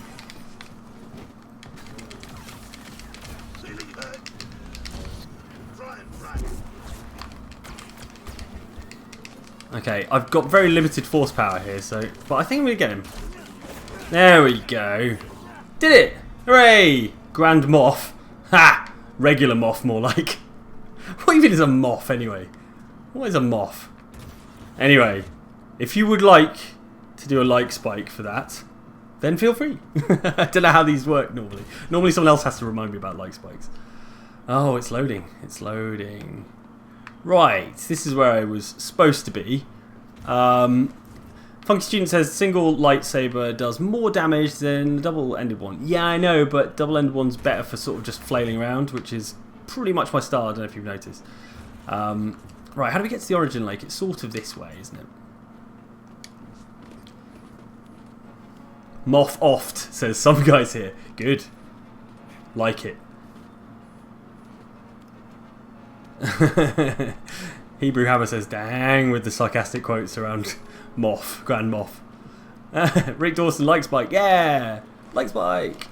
Okay, I've got very limited force power here, but I think I'm going to get him. There we go. Did it! Hooray! Grand Moff. Ha! Regular Moff, more like. What even is a Moff, anyway? What is a Moff? Anyway, if you would like to do a like spike for that, then feel free. I don't know how these work normally. Normally someone else has to remind me about like spikes. Oh, it's loading. It's loading. Right, this is where I was supposed to be. Funky Student says single lightsaber does more damage than double-ended one. Yeah, I know, but double-ended one's better for sort of just flailing around, which is pretty much my style. I don't know if you've noticed. Right, how do we get to the Origin Lake? It's sort of this way, isn't it? Moff oft, says some guys here. Good. Like it. Hebrew Hammer says, dang, with the sarcastic quotes around Moff, Grand Moff. Rick Dawson, like Spike. Yeah! Like Spike!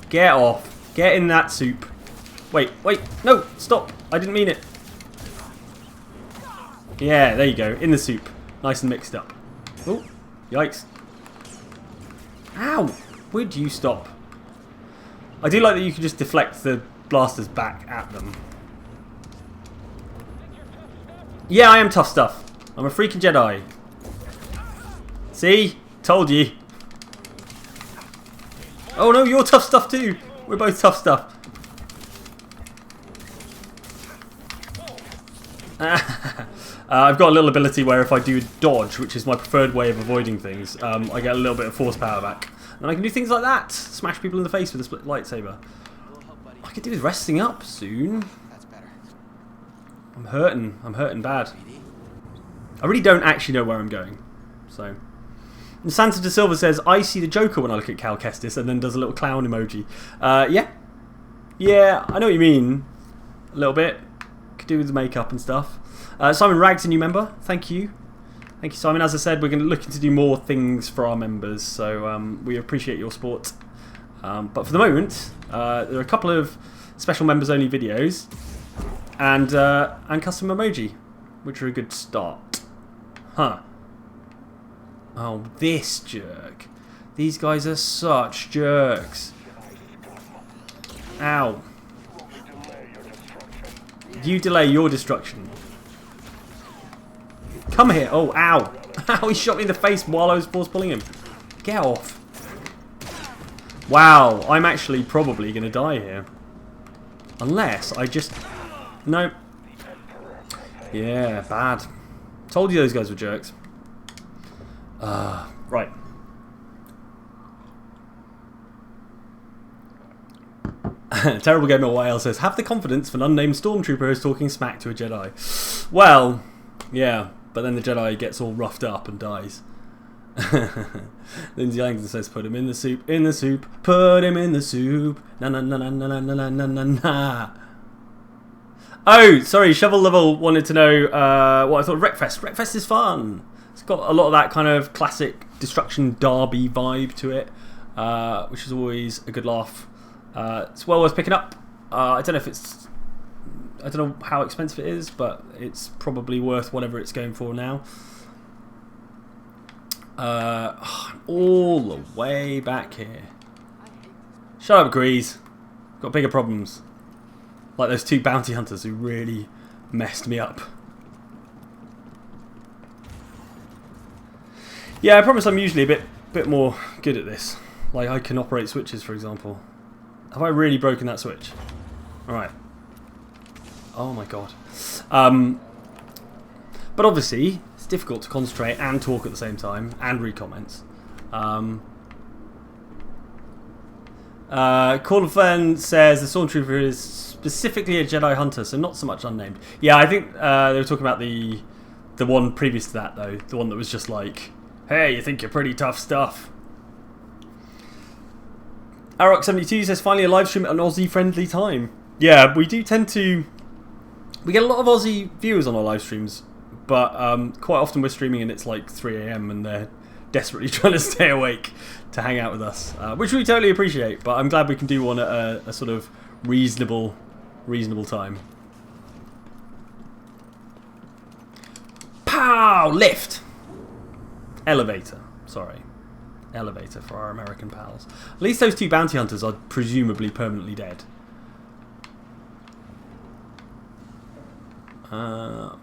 Get off. Get in that soup. Wait, no, stop. I didn't mean it. Yeah, there you go. In the soup. Nice and mixed up. Oh, yikes. Ow! Would you stop? I do like that you can just deflect the blasters back at them. Yeah, I am tough stuff. I'm a freaking Jedi. See? Told you. Oh no, you're tough stuff too. We're both tough stuff. I've got a little ability where if I do dodge, which is my preferred way of avoiding things, I get a little bit of force power back. And I can do things like that. Smash people in the face with a split lightsaber. I could do with resting up soon. That's better. I'm hurting. I'm hurting bad. I really don't actually know where I'm going. So, and Santa De Silva says, I see the Joker when I look at Cal Kestis, and then does a little clown emoji. Yeah. Yeah, I know what you mean. A little bit. Could do with the makeup and stuff. Simon Rags, a new member. Thank you. Thank you, Simon. As I said, we're going to look to do more things for our members, so we appreciate your support. But for the moment, there are a couple of special members-only videos and custom emoji, which are a good start. Huh. Oh, this jerk. These guys are such jerks. Ow. You delay your destruction. Come here. Oh, ow. Ow, he shot me in the face while I was force pulling him. Get off. Wow, I'm actually probably going to die here. Unless I just... No. Yeah, bad. Told you those guys were jerks. Right. Terrible Gamer YL says, have the confidence if an unnamed stormtrooper is talking smack to a Jedi. Well, yeah, but then the Jedi gets all roughed up and dies. Lindsay Langdon says, put him in the soup, put him in the soup. Na na na na na na na na na. Oh, sorry, Shovel Level wanted to know what I thought of Wreckfest. Wreckfest is fun. It's got a lot of that kind of classic Destruction Derby vibe to it, which is always a good laugh. It's well worth picking up. I don't know if it's... I don't know how expensive it is, but it's probably worth whatever it's going for now. I'm all the way back here. Shut up, Grease. Got bigger problems. Like those two bounty hunters who really messed me up. Yeah, I promise I'm usually a bit more good at this. Like I can operate switches, for example. Have I really broken that switch? Alright. Oh my god. But obviously, it's difficult to concentrate and talk at the same time, and read comments. Call of Fern says the Stormtrooper is specifically a Jedi Hunter, so not so much unnamed. Yeah, I think they were talking about the one previous to that, though. The one that was just like, hey, you think you're pretty tough stuff. Arrock72 says, finally a live stream at an Aussie-friendly time. Yeah, we do tend to... We get a lot of Aussie viewers on our live streams, but quite often we're streaming and it's like 3 AM and they're desperately trying to stay awake to hang out with us, which we totally appreciate, but I'm glad we can do one at a sort of reasonable time. Pow! Lift! Elevator. Sorry. Elevator for our American pals. At least those two bounty hunters are presumably permanently dead. I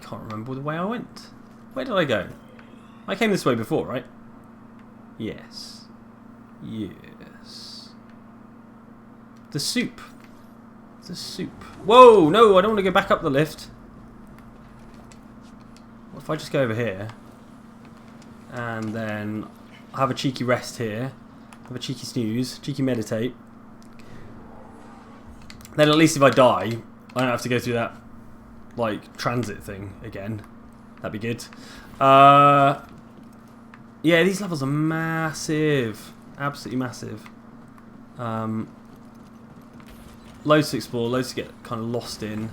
can't remember the way I went. Where did I go? I came this way before, right? Yes. Yes. The soup. The soup. Whoa, no, I don't want to go back up the lift. What if I just go over here? And then have a cheeky rest here. Have a cheeky snooze. Cheeky meditate. Then at least if I die, I don't have to go through that, like, transit thing again. That'd be good. Yeah, these levels are massive. Absolutely massive. Loads to explore, loads to get kind of lost in.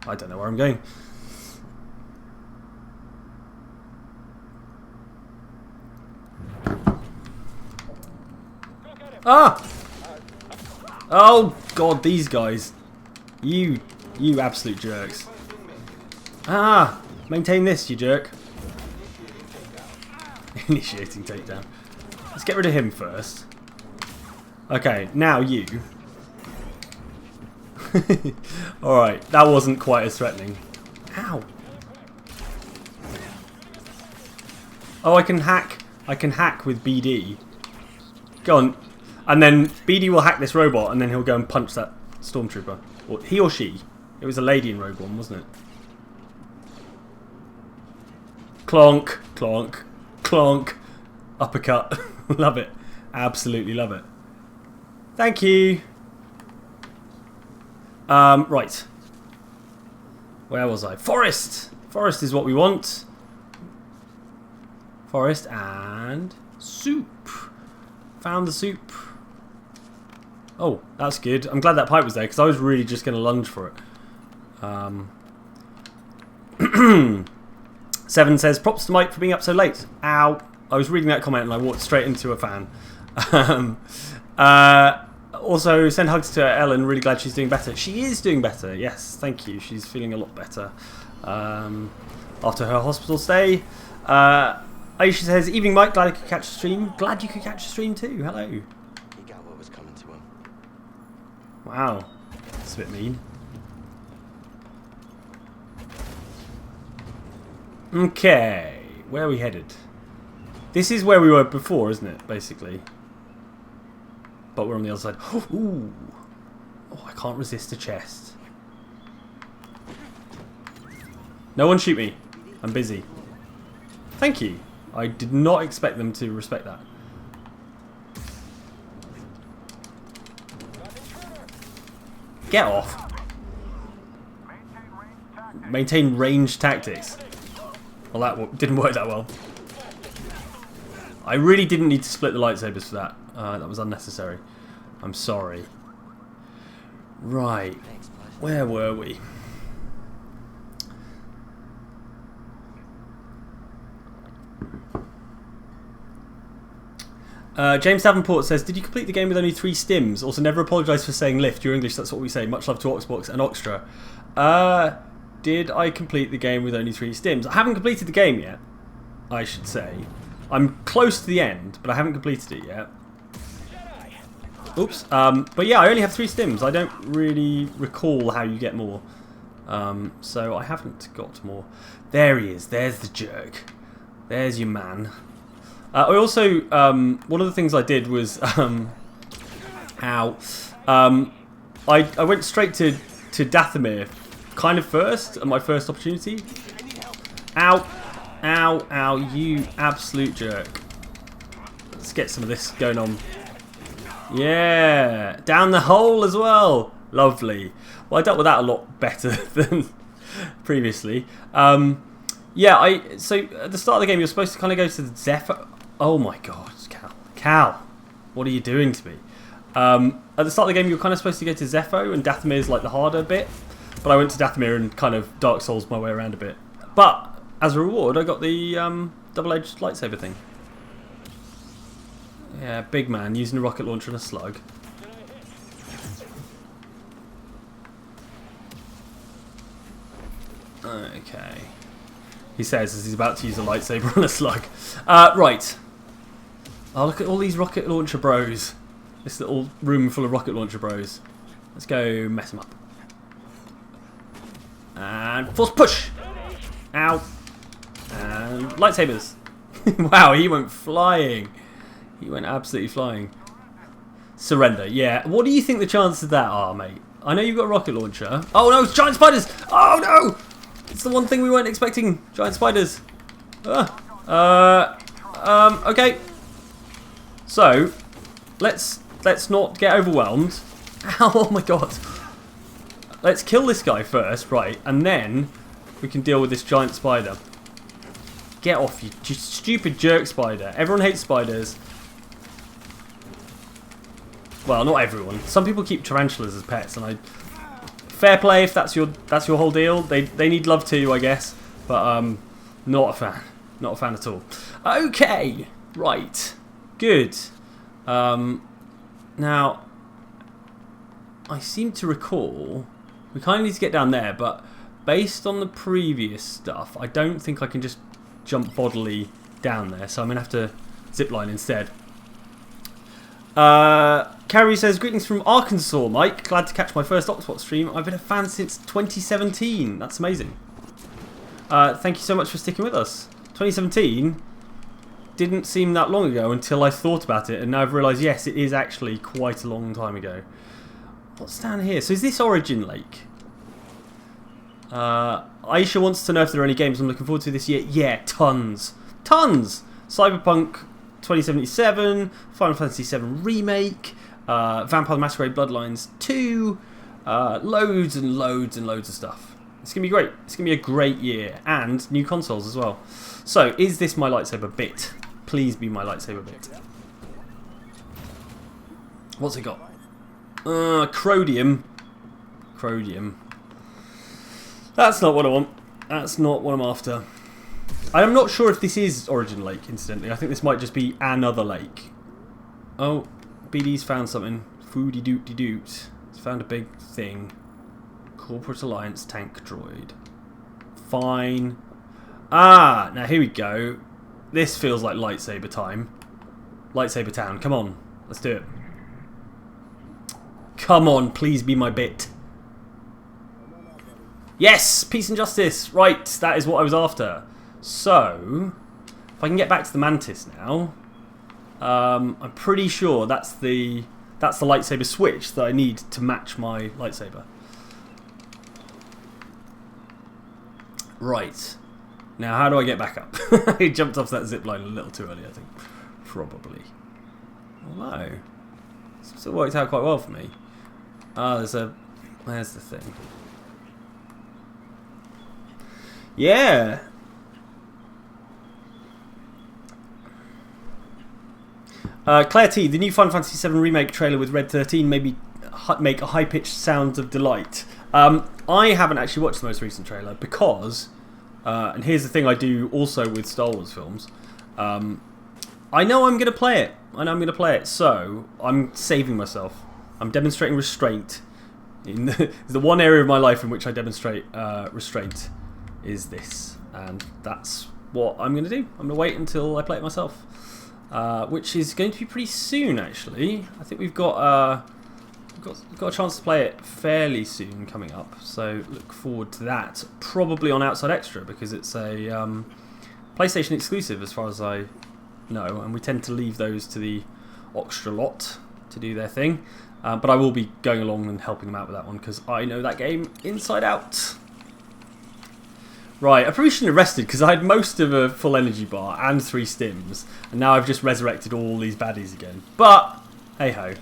I don't know where I'm going. Ah! Oh god, these guys. You absolute jerks. Ah! Maintain this, you jerk. Initiating takedown. get rid of him first. Okay, now you. Alright, that wasn't quite as threatening. Ow. Oh, I can hack. I can hack with BD. Go on. And then BD will hack this robot and then he'll go and punch that stormtrooper. Or he or she. It was a lady in Rogue One, wasn't it? Clonk, clonk, clonk. Uppercut. Love it. Absolutely love it. Thank you. Right. Where was I? Forest! Forest is what we want. Forest and soup. Found the soup. Oh, that's good. I'm glad that pipe was there because I was really just going to lunge for it. 7 says, props to Mike for being up so late. Ow. I was reading that comment and I walked straight into a fan. Also, send hugs to Ellen. Really glad she's doing better. She is doing better. Yes, thank you. She's feeling a lot better after her hospital stay. Aisha says, evening Mike, glad I could catch the stream. Glad you could catch the stream too. Hello. He got what was coming to him. Wow. That's a bit mean. Okay. Where are we headed? This is where we were before, isn't it? Basically. But we're on the other side. Ooh. Oh, I can't resist a chest. No one shoot me. I'm busy. Thank you. I did not expect them to respect that. Get off. Maintain range tactics. Well, that didn't work that well. I really didn't need to split the lightsabers for that. That was unnecessary. I'm sorry. Right. Where were we? James Davenport says, did you complete the game with only 3 stims? Also, never apologise for saying lift. You're English, that's what we say. Much love to Oxbox and Oxtra. Did I complete the game with only 3 stims? I haven't completed the game yet, I should say. I'm close to the end, but I haven't completed it yet. Oops. But yeah, I only have 3 stims. I don't really recall how you get more. So I haven't got more. There he is. There's the jerk. There's your man. I also, one of the things I did was, I went straight to Dathomir, kind of first, at my first opportunity. Ow. Ow, ow, you absolute jerk. Let's get some of this going on. Yeah, down the hole as well. Lovely. Well, I dealt with that a lot better than previously. Yeah, so at the start of the game, you're supposed to kind of go to the Zephyr. Oh my god, Cal, what are you doing to me? At the start of the game, you're kind of supposed to go to Zepho, and Dathomir's like the harder bit. But I went to Dathomir and kind of Dark Souls my way around a bit. But as a reward, I got the double-edged lightsaber thing. Yeah, big man using a rocket launcher and a slug. Okay. He says as he's about to use a lightsaber on a slug. Right. Oh, look at all these rocket launcher bros. This little room full of rocket launcher bros. Let's go mess them up. And force push. Ow. And lightsabers. Wow, he went flying. He went absolutely flying. Surrender. Yeah. What do you think the chances of that are, mate? I know you've got a rocket launcher. Oh no, it's giant spiders. Oh no. It's the one thing we weren't expecting. Giant spiders. Okay. So, let's not get overwhelmed. Ow, oh my god. Let's kill this guy first, right, and then we can deal with this giant spider. Get off, you stupid jerk spider. Everyone hates spiders. Well, not everyone. Some people keep tarantulas as pets, and fair play if that's your whole deal. They need love too, I guess. But not a fan. Not a fan at all. Okay, right, good. Now, I seem to recall we kind of need to get down there, but based on the previous stuff, I don't think I can just jump bodily down there. So I'm gonna have to zipline instead. Carrie says, greetings from Arkansas, Mike. Glad to catch my first Oxbot stream. I've been a fan since 2017. That's amazing. Thank you so much for sticking with us. 2017 didn't seem that long ago until I thought about it, and now I've realised, yes, it is actually quite a long time ago. What's down here? So is this Origin Lake? Aisha wants to know if there are any games I'm looking forward to this year. Yeah, tons. Tons! Cyberpunk 2077, Final Fantasy VII Remake, Vampire the Masquerade Bloodlines 2, loads and loads and loads of stuff. It's going to be great. It's going to be a great year. And new consoles as well. So, is this my lightsaber bit? Please be my lightsaber bit. What's it got? Crodium. Crodium. That's not what I want. That's not what I'm after. I'm not sure if this is Origin Lake, incidentally. I think this might just be another lake. Oh, BD's found something. Foodie doot de doot. He's found a big thing. Corporate Alliance tank droid. Fine. Ah, now here we go. This feels like lightsaber time. Lightsaber town. Come on. Let's do it. Come on, please be my bit. Yes! Peace and justice! Right, that is what I was after. So, if I can get back to the Mantis now, I'm pretty sure that's the lightsaber switch that I need to match my lightsaber. Right. Now, how do I get back up? He jumped off that zipline a little too early, I think. Probably. Although, it still worked out quite well for me. Ah, there's the thing. Yeah! Claire T, the new Final Fantasy VII Remake trailer with Red 13 made me make a high-pitched sound of delight. I haven't actually watched the most recent trailer because, and here's the thing I do also with Star Wars films, I know I'm going to play it. I know I'm going to play it, so I'm saving myself. I'm demonstrating restraint. In the one area of my life in which I demonstrate restraint is this, and that's what I'm going to do. I'm going to wait until I play it myself. Which is going to be pretty soon, actually. I think we've got a chance to play it fairly soon coming up, so look forward to that. Probably on Outside Extra, because it's a PlayStation exclusive as far as I know, and we tend to leave those to the Extra lot to do their thing. But I will be going along and helping them out with that one, because I know that game inside out. Right, I probably shouldn't have rested because I had most of a full energy bar and 3 stims, and now I've just resurrected all these baddies again. But, hey ho.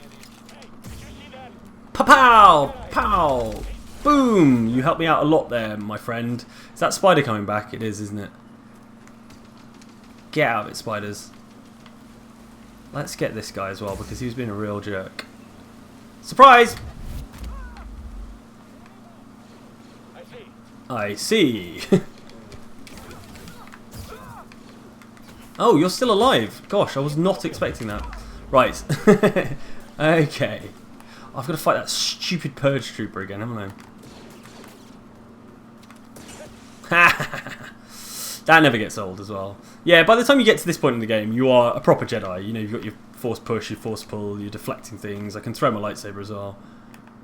Pow! Pow! Boom! You helped me out a lot there, my friend. Is that spider coming back? It is, isn't it? Get out of it, spiders. Let's get this guy as well because he's been a real jerk. Surprise! I see. Oh, you're still alive. Gosh, I was not expecting that. Right. Okay. I've got to fight that stupid purge trooper again, haven't I? That never gets old as well. Yeah, by the time you get to this point in the game, you are a proper Jedi. You know, you've got your force push, your force pull, you're deflecting things. I can throw my lightsaber as well.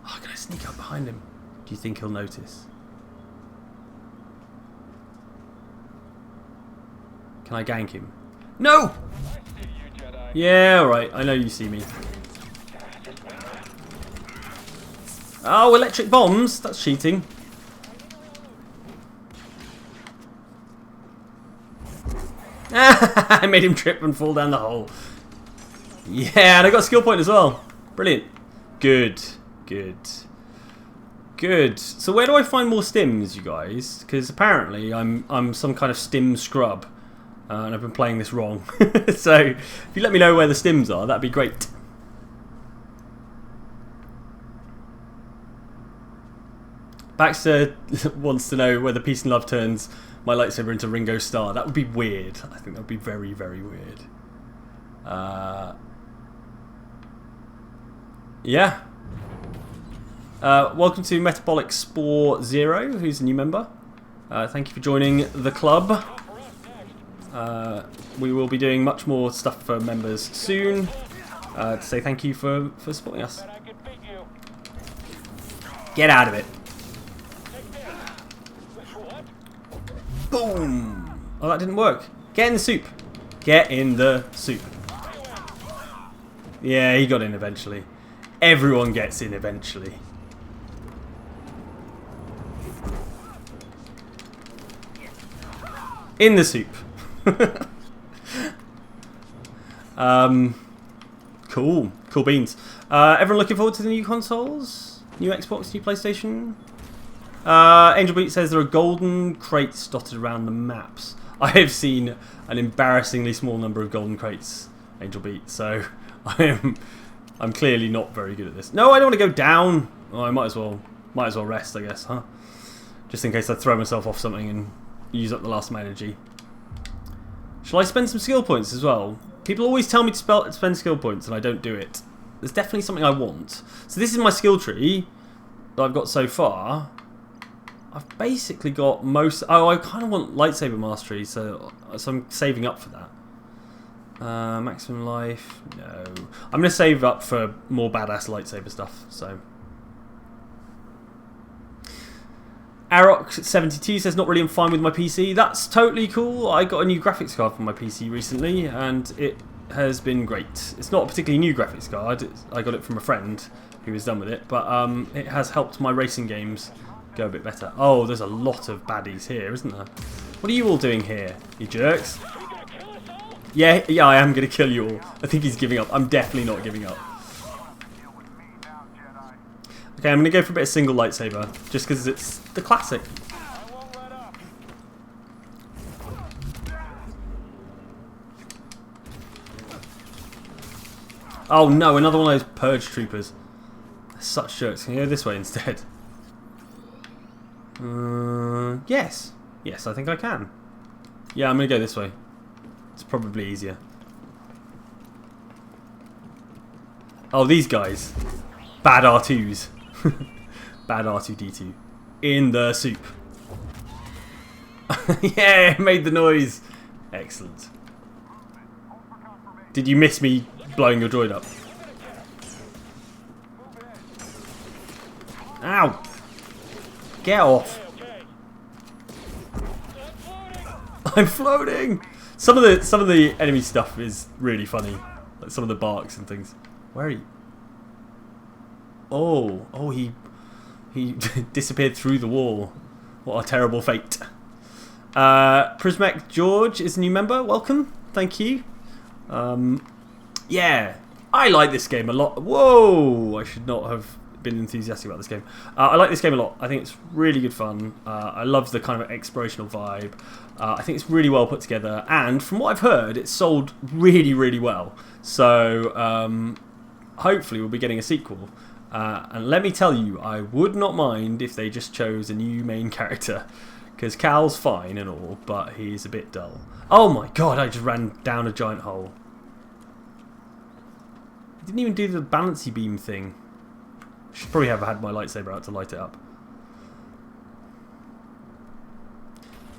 Oh, can I sneak up behind him? Do you think he'll notice? Can I gank him? No! Yeah, alright. I know you see me. Oh, electric bombs? That's cheating. I made him trip and fall down the hole. Yeah, and I got a skill point as well. Brilliant. Good. Good. Good. So where do I find more stims, you guys? Because apparently I'm some kind of stim scrub. And I've been playing this wrong. So, if you let me know where the stims are, that'd be great. Baxter wants to know whether Peace and Love turns my lightsaber into Ringo Starr. That would be weird. I think that would be very, very weird. Yeah. Welcome to Metabolic Spore Zero, who's a new member. Thank you for joining the club. We will be doing much more stuff for members soon. to say thank you for supporting us. Get out of it. Boom! Oh, that didn't work. Get in the soup. Get in the soup. Yeah, he got in eventually. Everyone gets in eventually. In the soup. Cool. Cool beans. Everyone looking forward to the new consoles? New Xbox, new PlayStation? Angel Beat says there are golden crates dotted around the maps. I have seen an embarrassingly small number of golden crates, Angel Beat, so I'm clearly not very good at this. No, I don't want to go down. Oh, I might as well rest, I guess, huh? Just in case I throw myself off something and use up the last of my energy. Shall I spend some skill points as well? People always tell me to spend skill points and I don't do it. There's definitely something I want. So this is my skill tree that I've got so far. I've basically got most... Oh, I kind of want lightsaber mastery, so I'm saving up for that. Maximum life, no. I'm going to save up for more badass lightsaber stuff, so... Arok72 says, not really, I'm fine with my PC. That's totally cool. I got a new graphics card for my PC recently, and it has been great. It's not a particularly new graphics card. I got it from a friend who was done with it, but it has helped my racing games go a bit better. Oh, there's a lot of baddies here, isn't there? What are you all doing here, you jerks? Yeah, I am going to kill you all. I think he's giving up. I'm definitely not giving up. Okay, I'm going to go for a bit of single lightsaber, just because it's the classic. Oh no, another one of those purge troopers. They're such jerks. Can you go this way instead? Yes. Yes, I think I can. Yeah, I'm going to go this way. It's probably easier. Oh, these guys. Bad R2s. Bad R2-D2. In the soup. Yeah, made the noise. Excellent. Did you miss me blowing your droid up? Ow! Get off. I'm floating! Some of the enemy stuff is really funny. Like some of the barks and things. Where are you? Oh, he disappeared through the wall. What a terrible fate. Prismac George is a new member. Welcome. Thank you. Yeah, I like this game a lot. Whoa! I should not have been enthusiastic about this game. I like this game a lot. I think it's really good fun. I love the kind of explorational vibe. I think it's really well put together. And from what I've heard, it's sold really, really well. So hopefully we'll be getting a sequel. And let me tell you, I would not mind if they just chose a new main character. Because Cal's fine and all, but he's a bit dull. Oh my god, I just ran down a giant hole. I didn't even do the balancy beam thing. Should probably have had my lightsaber out to light it up.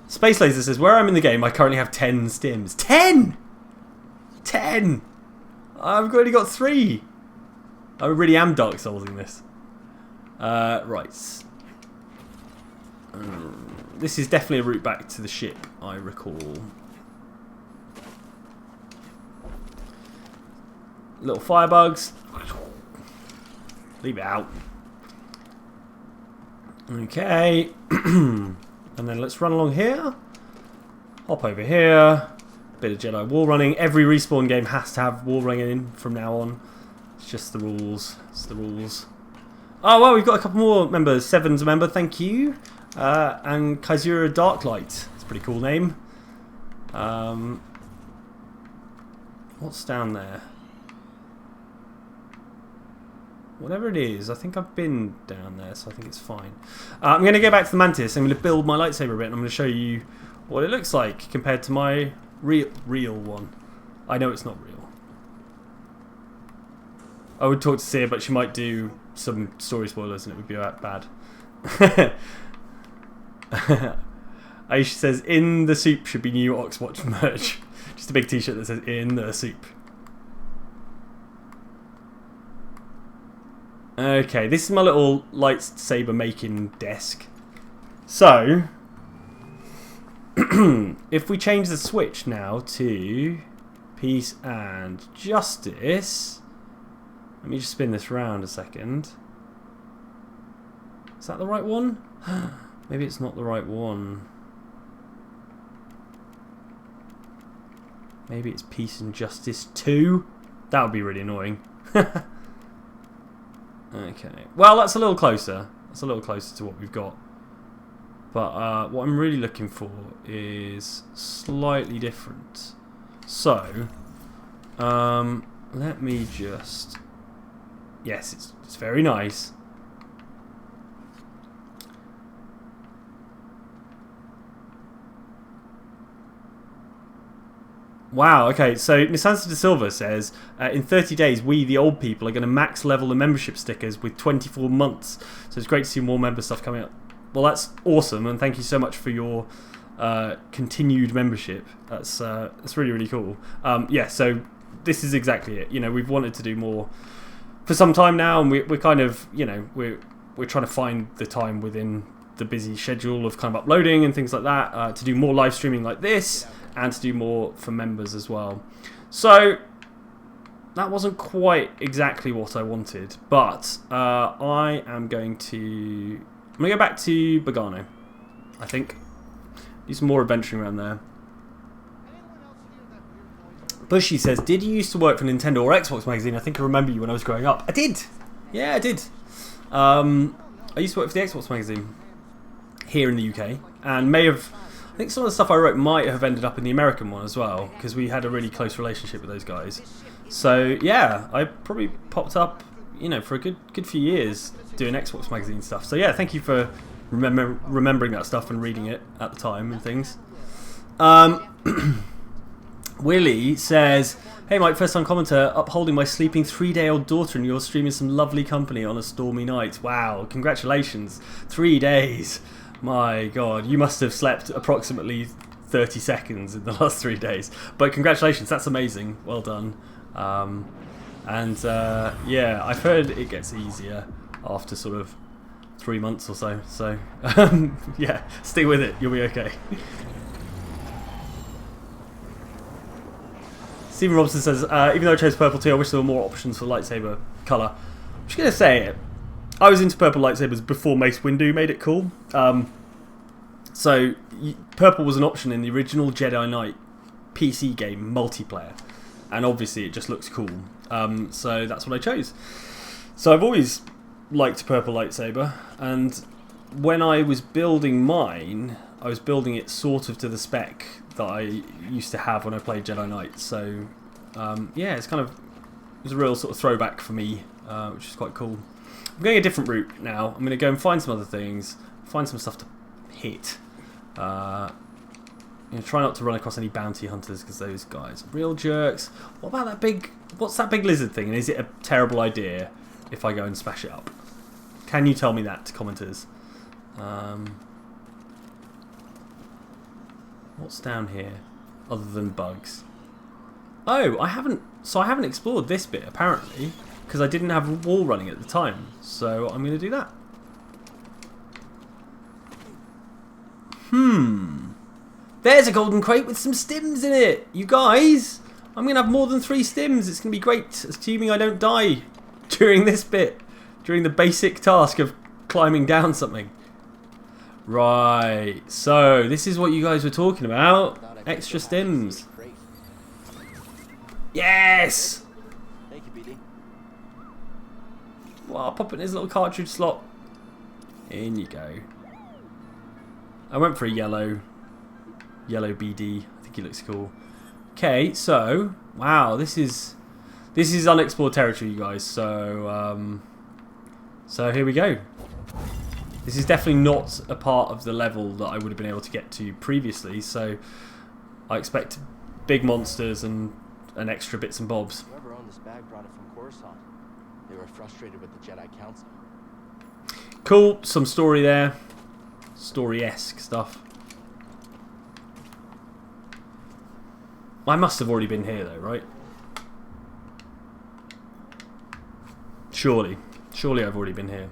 Space Laser says, where I'm in the game, I currently have 10 stims. 10! 10! I've already got 3. I really am Dark Soulsing this. Right. This is definitely a route back to the ship, I recall. Little firebugs. Leave it out. Okay. And then let's run along here. Hop over here. Bit of Jedi wall running. Every respawn game has to have wall running from now on. It's just the rules. It's the rules. Oh, well, we've got a couple more members. Seven's a member, thank you. And Kaizura Darklight. It's a pretty cool name. What's down there? Whatever it is, I think I've been down there, so I think it's fine. I'm going to go back to the Mantis. I'm going to build my lightsaber a bit, and I'm going to show you what it looks like compared to my real one. I know it's not real. I would talk to Sia, but she might do some story spoilers, and it would be bad. Aisha says, in the soup should be new Oxwatch merch. Just a big t-shirt that says, in the soup. Okay, this is my little lightsaber making desk. So, if we change the switch now to peace and justice, let me just spin this around a second. Is that the right one? Maybe it's not the right one. Maybe it's peace and justice 2. That would be really annoying. Okay. Well, that's a little closer. That's a little closer to what we've got. But what I'm really looking for is slightly different. So, let me just... Yes, it's very nice. Wow, okay, so Nisansa de Silva says, in 30 days, we, the old people, are going to max level the membership stickers with 24 months. So it's great to see more member stuff coming up. Well, that's awesome, and thank you so much for your continued membership. That's really, really cool. Yeah, so this is exactly it. You know, we've wanted to do more for some time now, and we're kind of, you know, we're trying to find the time within the busy schedule of kind of uploading and things like that to do more live streaming like this, and to do more for members as well. So that wasn't quite exactly what I wanted, but I am going to go back to Bogano, I think. Do some more adventuring around there. Bushy says, did you used to work for Nintendo or Xbox magazine? I think I remember you when I was growing up. I did. Yeah, I did. I used to work for the Xbox magazine here in the UK, and may have... I think some of the stuff I wrote might have ended up in the American one as well, because we had a really close relationship with those guys. So yeah, I probably popped up, you know, for a good few years doing Xbox magazine stuff. So yeah, thank you for remembering that stuff and reading it at the time and things. Willie says, hey Mike, first time commenter, upholding my sleeping 3-day-old daughter and you're streaming some lovely company on a stormy night. Wow, congratulations. 3 days. My God, you must have slept approximately 30 seconds in the last 3 days. But congratulations, that's amazing. Well done. Yeah, I've heard it gets easier after sort of 3 months or so. So, yeah, stick with it. You'll be okay. Stephen Robson says, even though I chose purple too, I wish there were more options for lightsaber colour. I'm just going to say it. I was into purple lightsabers before Mace Windu made it cool. So purple was an option in the original Jedi Knight PC game multiplayer, and obviously it just looks cool. So that's what I chose. So I've always liked purple lightsaber, and when I was building mine, I was building it sort of to the spec that I used to have when I played Jedi Knight. So yeah, it was a real sort of throwback for me, which is quite cool. I'm going a different route now. I'm going to go and find some other things, find some stuff to hit. Try not to run across any bounty hunters because those guys are real jerks. What about that big... What's that big lizard thing? And is it a terrible idea if I go and smash it up? Can you tell me that, commenters? What's down here other than bugs? Oh, I haven't explored this bit apparently, because I didn't have a wall running at the time, so I'm going to do that. There's a golden crate with some stims in it! You guys! I'm going to have more than 3 stims. It's going to be great, assuming I don't die during this bit. During the basic task of climbing down something. Right, so this is what you guys were talking about. Extra stims. Yes! Thank you, BD. Well, I'll pop it in his little cartridge slot. In you go. I went for a yellow BD. I think he looks cool. Okay, so wow, this is unexplored territory, you guys. So so here we go. This is definitely not a part of the level that I would have been able to get to previously. So I expect big monsters and extra bits and bobs. Whoever owned this bag brought it from Coruscant. They were frustrated with the Jedi Council. Cool, some story there. Story-esque stuff. I must have already been here though, right? Surely. Surely I've already been here.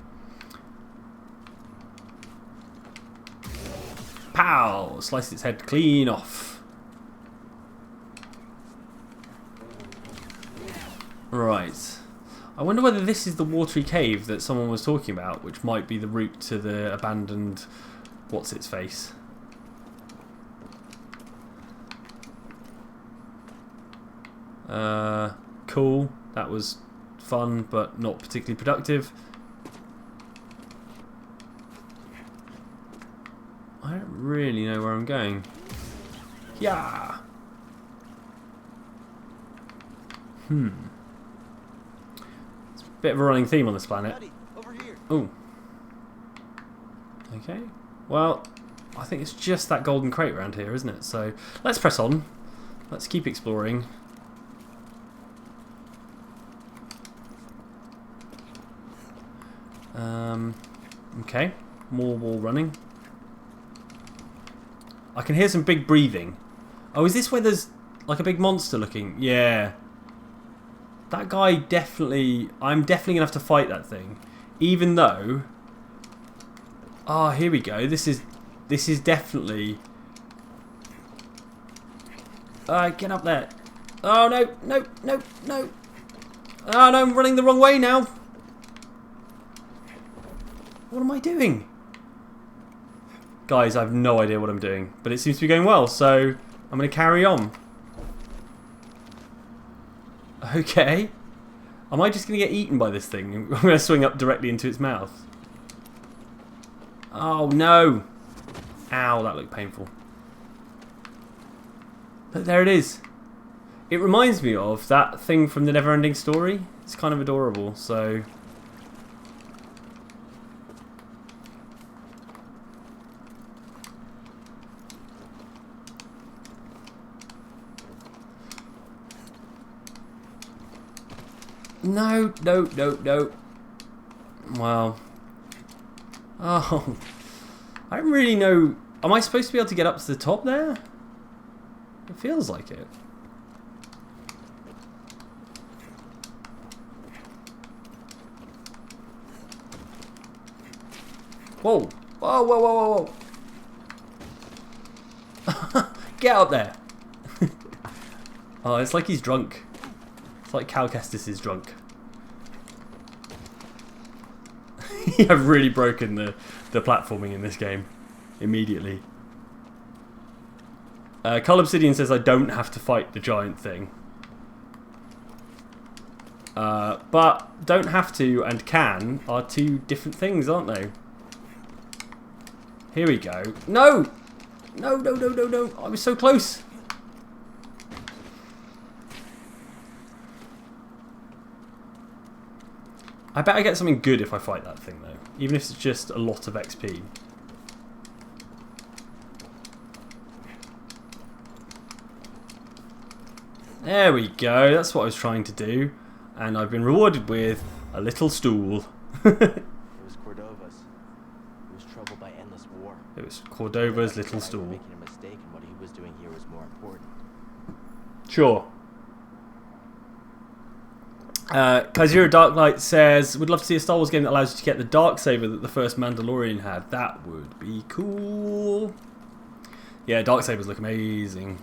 Pow! Slice its head clean off. Right. I wonder whether this is the watery cave that someone was talking about, which might be the route to the abandoned what's-its-face. Cool. That was fun, but not particularly productive. I don't really know where I'm going. Yeah. It's a bit of a running theme on this planet. Oh. Okay. Well, I think it's just that golden crate around here, isn't it? So let's press on. Let's keep exploring. Okay. More wall running. I can hear some big breathing. Oh, is this where there's like a big monster looking? Yeah. That guy definitely... I'm definitely going to have to fight that thing. Even though... Oh, here we go. This is definitely... get up there. Oh, no, no, no, no. Oh, no, I'm running the wrong way now. What am I doing? Guys, I have no idea what I'm doing, but it seems to be going well, so I'm going to carry on. Okay. Am I just going to get eaten by this thing? I'm going to swing up directly into its mouth. Oh, no. Ow, that looked painful. But there it is. It reminds me of that thing from the Neverending Story. It's kind of adorable, so... No, no, no, no. Well. Oh. I don't really know. Am I supposed to be able to get up to the top there? It feels like it. Whoa. Whoa, whoa, whoa, whoa, whoa. Get up there. Oh, it's like he's drunk. It's like Cal Kestis is drunk. I've really broken the platforming in this game. Immediately. Cull Obsidian says I don't have to fight the giant thing. But don't have to and can are two different things, aren't they? Here we go. No! No, no, no, no, no. I was so close. I bet I get something good if I fight that thing, though. Even if it's just a lot of XP. There we go. That's what I was trying to do. And I've been rewarded with a little stool. It was Cordova's. He was troubled by endless war. It was Cordova's little stool. Making a mistake, and what he was doing here was more important. Sure. Kaizura Darklight says, would love to see a Star Wars game that allows you to get the Darksaber that the first Mandalorian had. That would be cool. Yeah, Darksabers look amazing.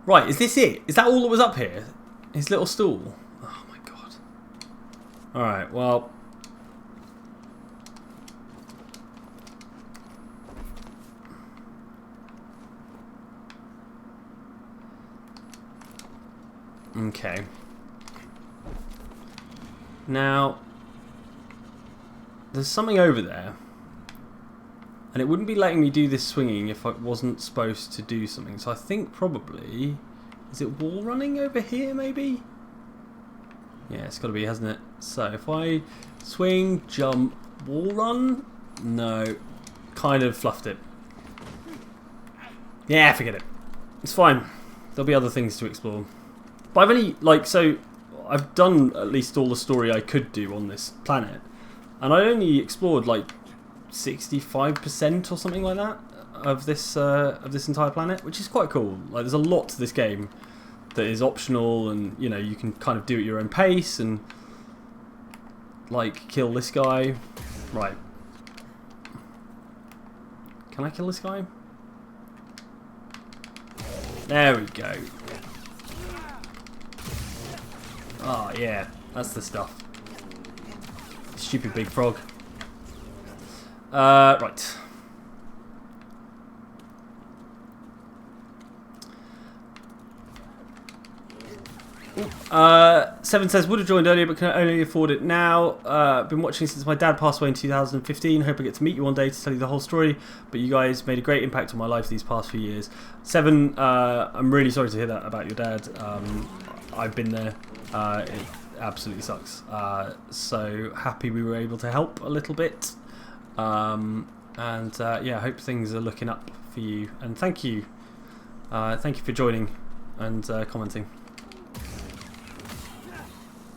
Right, is this it? Is that all that was up here? His little stool? Oh my god. Alright, well... Okay. Now, there's something over there. And it wouldn't be letting me do this swinging if I wasn't supposed to do something. So I think probably... Is it wall running over here, maybe? Yeah, it's got to be, hasn't it? So if I swing, jump, wall run? No. Kind of fluffed it. Yeah, forget it. It's fine. There'll be other things to explore. But I've only, like, so I've done at least all the story I could do on this planet. And I only explored, like, 65% or something like that of this entire planet, which is quite cool. Like, there's a lot to this game that is optional, and you know you can kind of do at your own pace, and like, kill this guy. Right. Can I kill this guy? There we go. Oh, yeah. That's the stuff. Stupid big frog. Right. Seven says, would have joined earlier but can only afford it now. Been watching since my dad passed away in 2015. Hope I get to meet you one day to tell you the whole story. But you guys made a great impact on my life these past few years. Seven, I'm really sorry to hear that about your dad. I've been there. It absolutely sucks. So happy we were able to help a little bit. Yeah, I hope things are looking up for you. And thank you. Thank you for joining and commenting.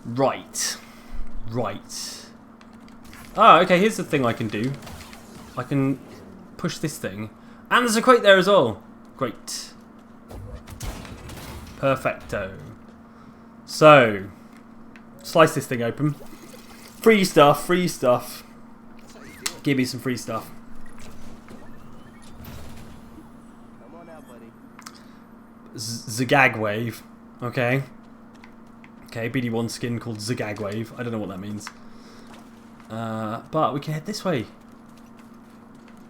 Right. Oh, okay, here's the thing I can do. I can push this thing. And there's a crate there as well. Great. Perfecto. So, slice this thing open. Free stuff. Give me some free stuff. Come on out, buddy. Zagag wave. Okay. Okay, BD1 skin called Zagag Wave. I don't know what that means. But we can head this way.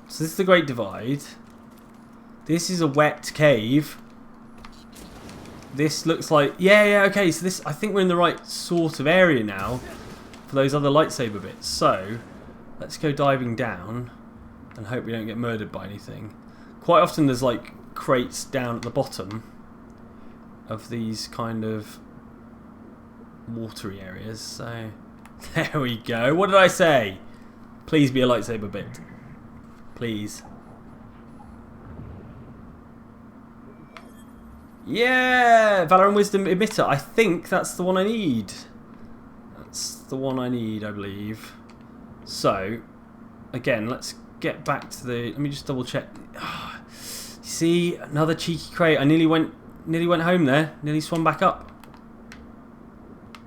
So this is the Great Divide. This is a wet cave. This looks like... Yeah, okay. So this, I think we're in the right sort of area now for those other lightsaber bits. So, let's go diving down and hope we don't get murdered by anything. Quite often there's like crates down at the bottom of these kind of watery areas, so there we go. What did I say? Please be a lightsaber bit. Please. Yeah! Valor and Wisdom emitter. I think that's the one I need. That's the one I need, I believe. So, again, let's get back to the... Let me just double check. See, another cheeky crate. I nearly went home there. Nearly swam back up.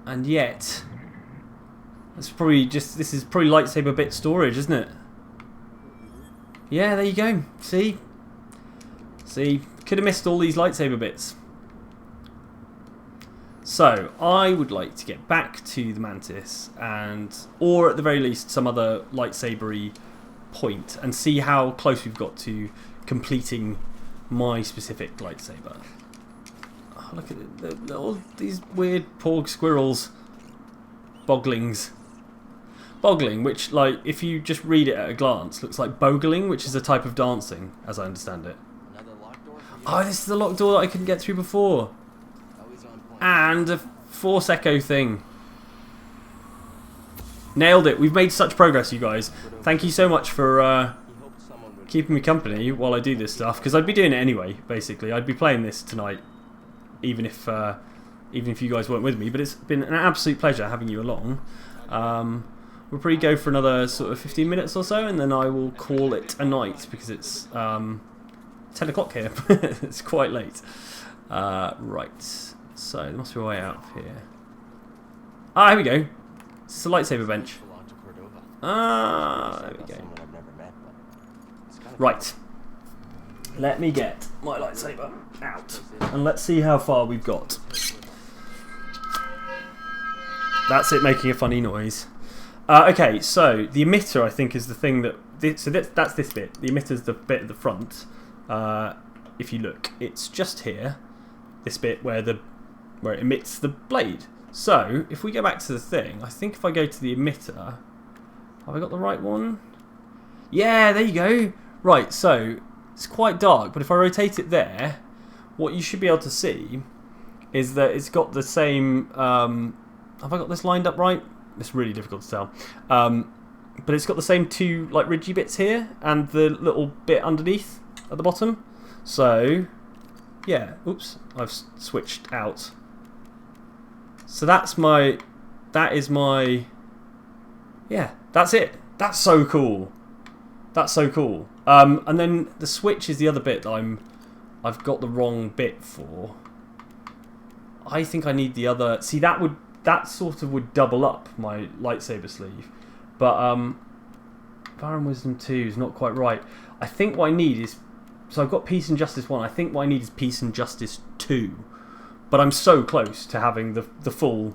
And yet, this is probably lightsaber bit storage, isn't it? Yeah, there you go. See, could have missed all these lightsaber bits. So I would like to get back to the Mantis, or at the very least some other lightsabery point, and see how close we've got to completing my specific lightsaber. Oh, look at it. All these weird porg squirrels. Boglings. Bogling, which, like, if you just read it at a glance, looks like bogling, which is a type of dancing, as I understand it. Another locked door for you? Oh, this is the locked door that I couldn't get through before. Always on point. And a Force Echo thing. Nailed it. We've made such progress, you guys. Thank you so much for He hoped someone would keeping me company while I do this stuff, because I'd be doing it anyway, basically. I'd be playing this tonight. Even if you guys weren't with me, but it's been an absolute pleasure having you along. We'll probably go for another sort of 15 minutes or so, and then I will call it a night because it's 10 o'clock here. It's quite late. Right, so there must be a way out of here. Ah, here we go. It's a lightsaber bench. belonged to Cordova. Ah, there we go. Someone I've never met, but it's kind of Right. Let me get my lightsaber out. And let's see how far we've got. That's it making a funny noise. Okay, so the emitter I think is the thing that... that's this bit. The emitter's the bit at the front. If you look, it's just here. This bit where it emits the blade. So, if we go back to the thing, I think if I go to the emitter... Have I got the right one? Yeah, there you go. Right, so... It's quite dark, but if I rotate it there, what you should be able to see is that it's got the same... have I got this lined up right? It's really difficult to tell. But it's got the same two like ridgy bits here and the little bit underneath at the bottom. So, yeah. Oops, I've switched out. So that is my... Yeah, that's it. That's so cool. That's so cool. And then the switch is the other bit that I've got the wrong bit for. I think I need the other... See, that that sort of would double up my lightsaber sleeve. But Valor and Wisdom 2 is not quite right. I think what I need is... So I've got Peace and Justice 1. I think what I need is Peace and Justice 2. But I'm so close to having the full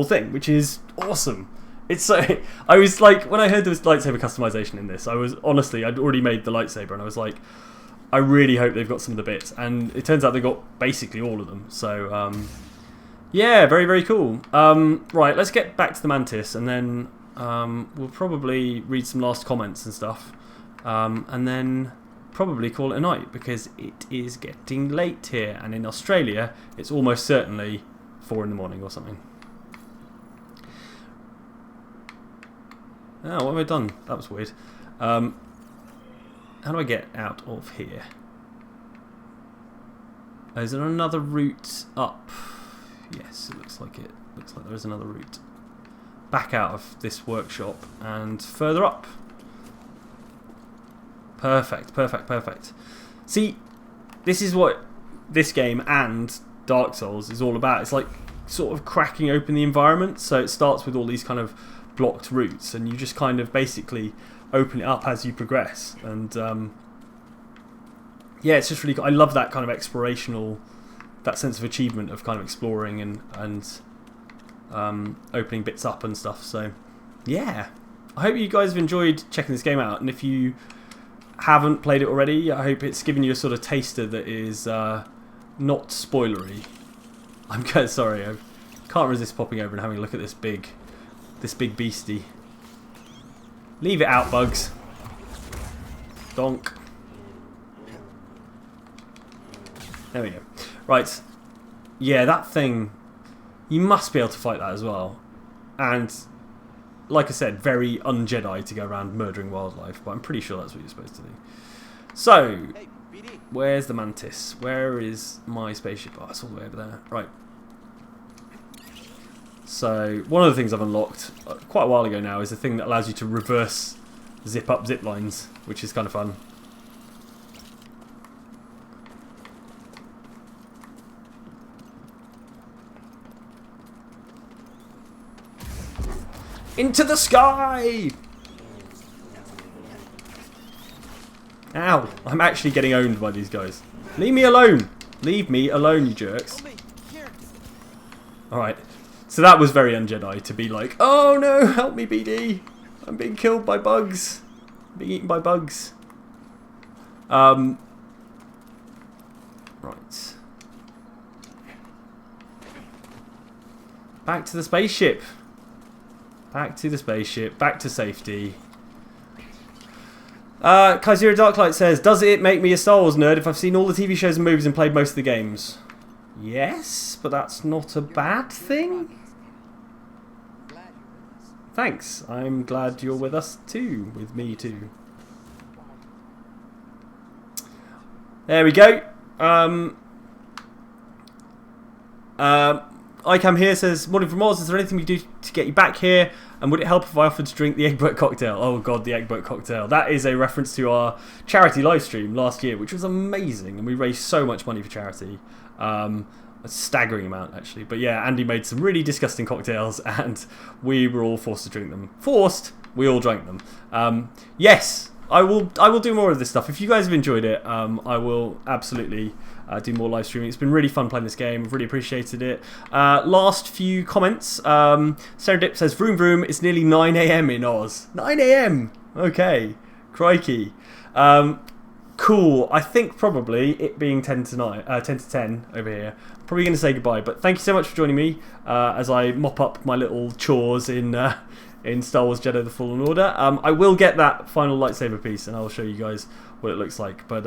thing, which is awesome. It's so... I was like... When I heard there was lightsaber customization in this, I was... Honestly, I'd already made the lightsaber, and I was like... I really hope they've got some of the bits. And it turns out they've got basically all of them. So, yeah, very, very cool. Right, let's get back to the Mantis, and then we'll probably read some last comments and stuff. And then probably call it a night, because it is getting late here. And in Australia, it's almost certainly 4 in the morning or something. Oh, what have I done? That was weird. How do I get out of here? Oh, is there another route up? Yes, it looks like it. Looks like there is another route. Back out of this workshop and further up. Perfect, perfect, perfect. See, this is what this game and Dark Souls is all about. It's like sort of cracking open the environment. So it starts with all these kind of blocked routes, and you just kind of basically open it up as you progress. And yeah, it's just really cool. I love that kind of explorational, that sense of achievement of kind of exploring and opening bits up and stuff. So yeah, I hope you guys have enjoyed checking this game out, and if you haven't played it already, I hope it's given you a sort of taster that is not spoilery. I'm good, sorry, I can't resist popping over and having a look at this big beastie. Leave it out, bugs. Donk. There we go. Right. Yeah, that thing, you must be able to fight that as well. And like I said, very un-Jedi to go around murdering wildlife, but I'm pretty sure that's what you're supposed to do. So, where's the Mantis? Where is my spaceship? Oh, it's all the way over there. Right. So, one of the things I've unlocked quite a while ago now is the thing that allows you to reverse zip up zip lines, which is kind of fun. Into the sky! Ow! I'm actually getting owned by these guys. Leave me alone! Leave me alone, you jerks. Alright. So that was very un-Jedi to be like, oh no, help me, BD! I'm being killed by bugs. I'm being eaten by bugs. Right. Back to the spaceship. Back to the spaceship. Back to safety. Kaizira Darklight says, does it make me a Star Wars nerd if I've seen all the TV shows and movies and played most of the games? Yes, but that's not a bad thing. Thanks. I'm glad you're with us too. With me too. There we go. Icam here says, morning from Oz, is there anything we can do to get you back here? And would it help if I offered to drink the Eggbert cocktail? Oh god, the Eggbert cocktail. That is a reference to our charity live stream last year, which was amazing. And we raised so much money for charity. A staggering amount, actually. But yeah, Andy made some really disgusting cocktails, and we were all forced to drink them. Forced? We all drank them. Yes, I will do more of this stuff. If you guys have enjoyed it, I will absolutely do more live streaming. It's been really fun playing this game. I've really appreciated it. Last few comments. Serendip says, vroom vroom, it's nearly 9 AM in Oz. 9 AM! Okay. Crikey. Cool. I think probably it being 10 to 10 over here, probably going to say goodbye. But thank you so much for joining me as I mop up my little chores in Star Wars Jedi: The Fallen Order. I will get that final lightsaber piece and I'll show you guys what it looks like. But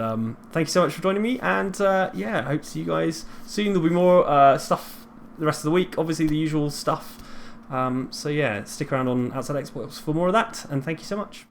thank you so much for joining me, and yeah, I hope to see you guys soon. There'll be more stuff the rest of the week, obviously the usual stuff. So yeah, stick around on Outside Xbox for more of that, and thank you so much.